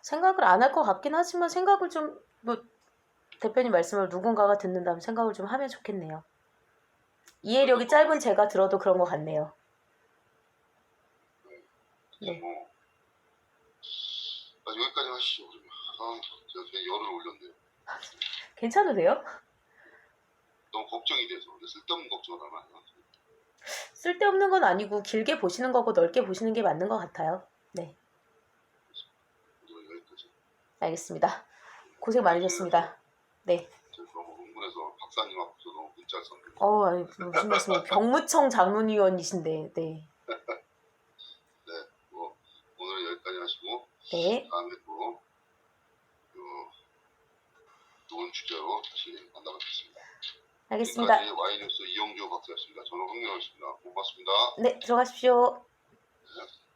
Speaker 2: 생각을 안 할 것 같긴 하지만 생각을 좀 뭐 대표님 말씀을 누군가가 듣는다면 생각을 좀 하면 좋겠네요. 이해력이 짧은 제가 들어도 그런 것 같네요. 네.
Speaker 1: 뭐 여기까지 하시죠. 그러면 제가 괜히 열을 올렸네요.
Speaker 2: 괜찮으세요?
Speaker 1: 너무 걱정이 돼서 근데 쓸데없는 걱정을 하면 안 해요.
Speaker 2: 쓸데없는 건 아니고 길게 보시는 거고 넓게 보시는 게 맞는 것 같아요. 네.
Speaker 1: 오늘 여기까지.
Speaker 2: 알겠습니다. 고생 많으셨습니다. 네.
Speaker 1: 제가 너무 흥분해서 박사님 앞에서 너무 문자를 썼는데
Speaker 2: 아니, 무슨 말씀이에요. 병무청 장문위원이신데. 네.
Speaker 1: 네, 뭐 오늘 여기까지 하시고
Speaker 2: 네.
Speaker 1: 다음에 또 좋은 주제로 다시 만나뵙겠습니다.
Speaker 2: 알겠습니다.
Speaker 1: 지금까지 와이뉴스 이영조 박사였습니다. 저는 황명호였습니다. 고맙습니다.
Speaker 2: 네, 들어가십시오.
Speaker 1: 네.